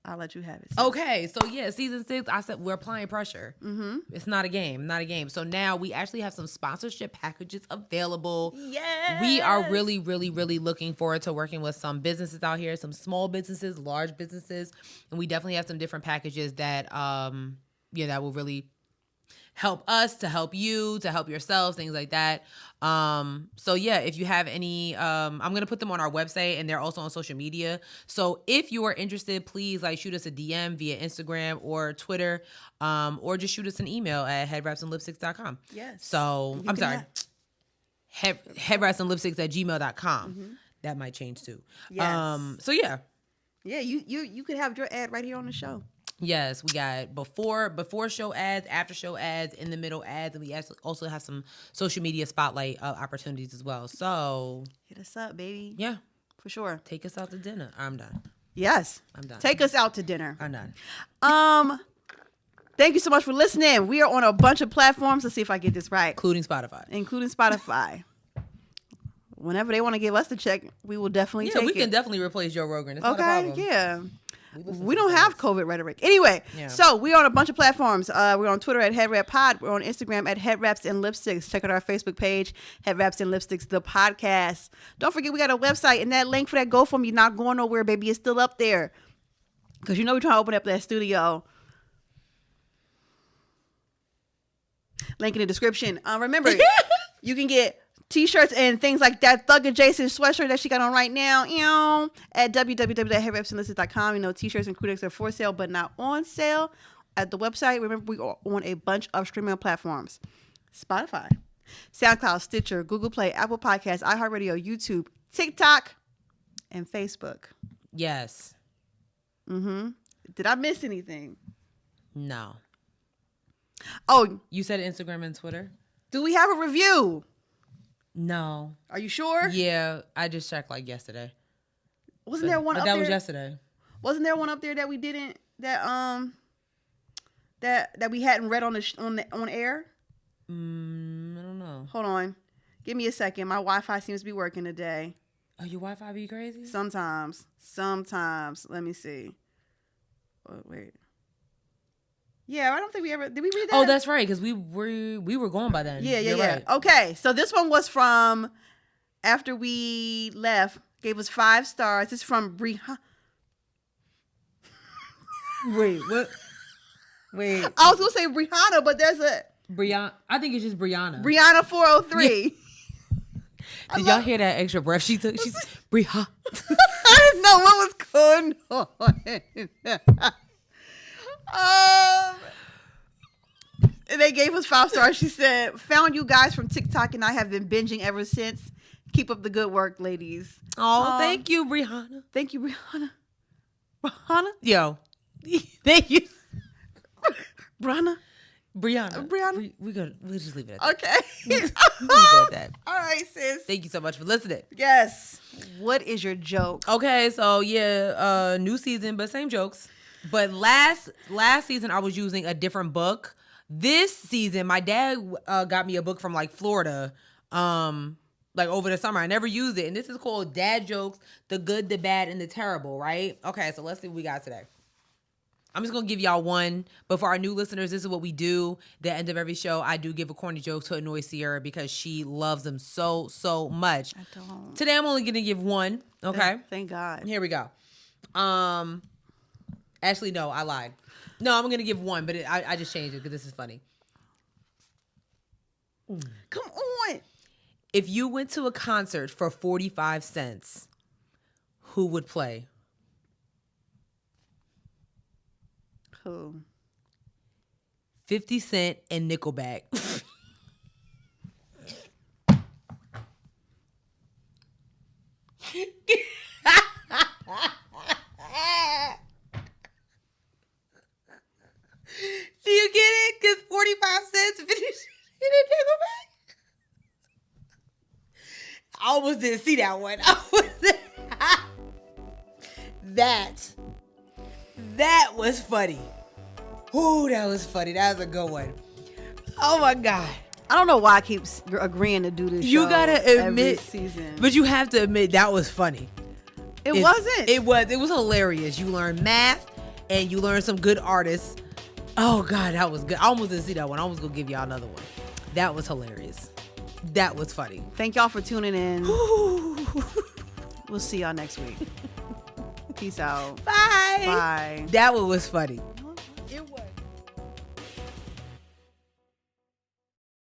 I'll let you have it. Okay, so yeah, season 6, I said we're applying pressure. It's not a game, So now we actually have some sponsorship packages available. Yes. We are really, really, really looking forward to working with some businesses out here, some small businesses, large businesses, and we definitely have some different packages that, that will really help us, to help you, to help yourselves, things like that. So yeah, if you have any, I'm going to put them on our website, and they're also on social media. So if you are interested, please shoot us a DM via Instagram or Twitter, or just shoot us an email at headwrapsandlipsticks.com. Yes. So I'm sorry. Headwrapsandlipsticks@gmail.com. That might change too. Yes. So yeah. Yeah, you could have your ad right here on the show. Yes, we got before show ads, after show ads, in the middle ads, and we also have some social media spotlight opportunities as well. So hit us up, baby. Yeah, for sure. Take us out to dinner. I'm done. Yes, I'm done. Take us out to dinner. I'm done. Thank you so much for listening. We are on a bunch of platforms. Let's see if I get this right. Including Spotify. Whenever they want to give us the check, we will definitely take it. Yeah, we can definitely replace Joe Rogan. It's not a problem. Yeah. We don't have COVID rhetoric. Anyway, so we're on a bunch of platforms. We're on Twitter at HeadWrapPod. We're on Instagram at Headwraps and Lipsticks. Check out our Facebook page, Headwraps and Lipsticks, the podcast. Don't forget, we got a website, and that link for that GoFundMe not going nowhere, baby. It's still up there. Because you know we're trying to open up that studio. Link in the description. Remember, you can get T-shirts and things like that Thug Adjacent sweatshirt that she got on right now, at www.headwrapsandlistings.com. T-shirts and critics are for sale, but not on sale at the website. Remember, we are on a bunch of streaming platforms: Spotify, SoundCloud, Stitcher, Google Play, Apple Podcasts, iHeartRadio, YouTube, TikTok, and Facebook. Yes. Did I miss anything? No. Oh, you said Instagram and Twitter. Do we have a review? No. Are you sure? Yeah, I just checked yesterday. Wasn't there one up there? That was yesterday. Wasn't there one up there that we didn't that we hadn't read on air? I don't know. Hold on. Give me a second. My Wi-Fi seems to be working today. Oh, your Wi-Fi be crazy? Sometimes. Let me see. Oh, wait. Yeah, I don't think we ever... Did we read that? Oh, that's right, because we were going by then. Yeah. Right. Okay, so this one was from... After we left, gave us 5 stars. This is from Rihanna. Wait, what? Wait. I was going to say Rihanna, but there's a... Brianna. I think it's just Brianna. Brianna 403. Did y'all hear that extra breath she took? She's Brianna. I didn't know what was going on. And they gave us 5 stars. She said, "Found you guys from TikTok and I have been binging ever since. Keep up the good work, ladies." Oh, thank you, Brianna. Thank you, Rihanna. Rihanna? Yo. Thank you. Brianna? Brianna. We'll just leave it at that. Okay. Leave it at that. All right, sis. Thank you so much for listening. Yes. What is your joke? Okay, so yeah, new season, but same jokes. But last season, I was using a different book. This season, my dad got me a book from Florida, over the summer. I never used it, and this is called Dad Jokes: The Good, the Bad, and the Terrible. Right? Okay, so let's see what we got today. I'm just gonna give y'all one, but for our new listeners, this is what we do. The end of every show, I do give a corny joke to annoy Sierra because she loves them so much. I don't. Today, I'm only gonna give one. Okay. Thank God. Here we go. Actually, no, I lied. No, I'm going to give one, but I just changed it because this is funny. Come on. If you went to a concert for 45 cents, who would play? Who? 50 Cent and Nickelback. Do you get it? Because 45 cents, 50 Cent and Nickelback. I almost didn't see that one. That was funny. Ooh, that was funny. That was a good one. Oh my God. I don't know why I keep agreeing to do this. You gotta admit, every season. But you have to admit that was funny. It wasn't. It was hilarious. You learned math and you learned some good artists. Oh God, that was good. I almost didn't see that one. I was gonna give y'all another one. That was hilarious. That was funny. Thank y'all for tuning in. We'll see y'all next week. Peace out. Bye. Bye. That one was funny. It was.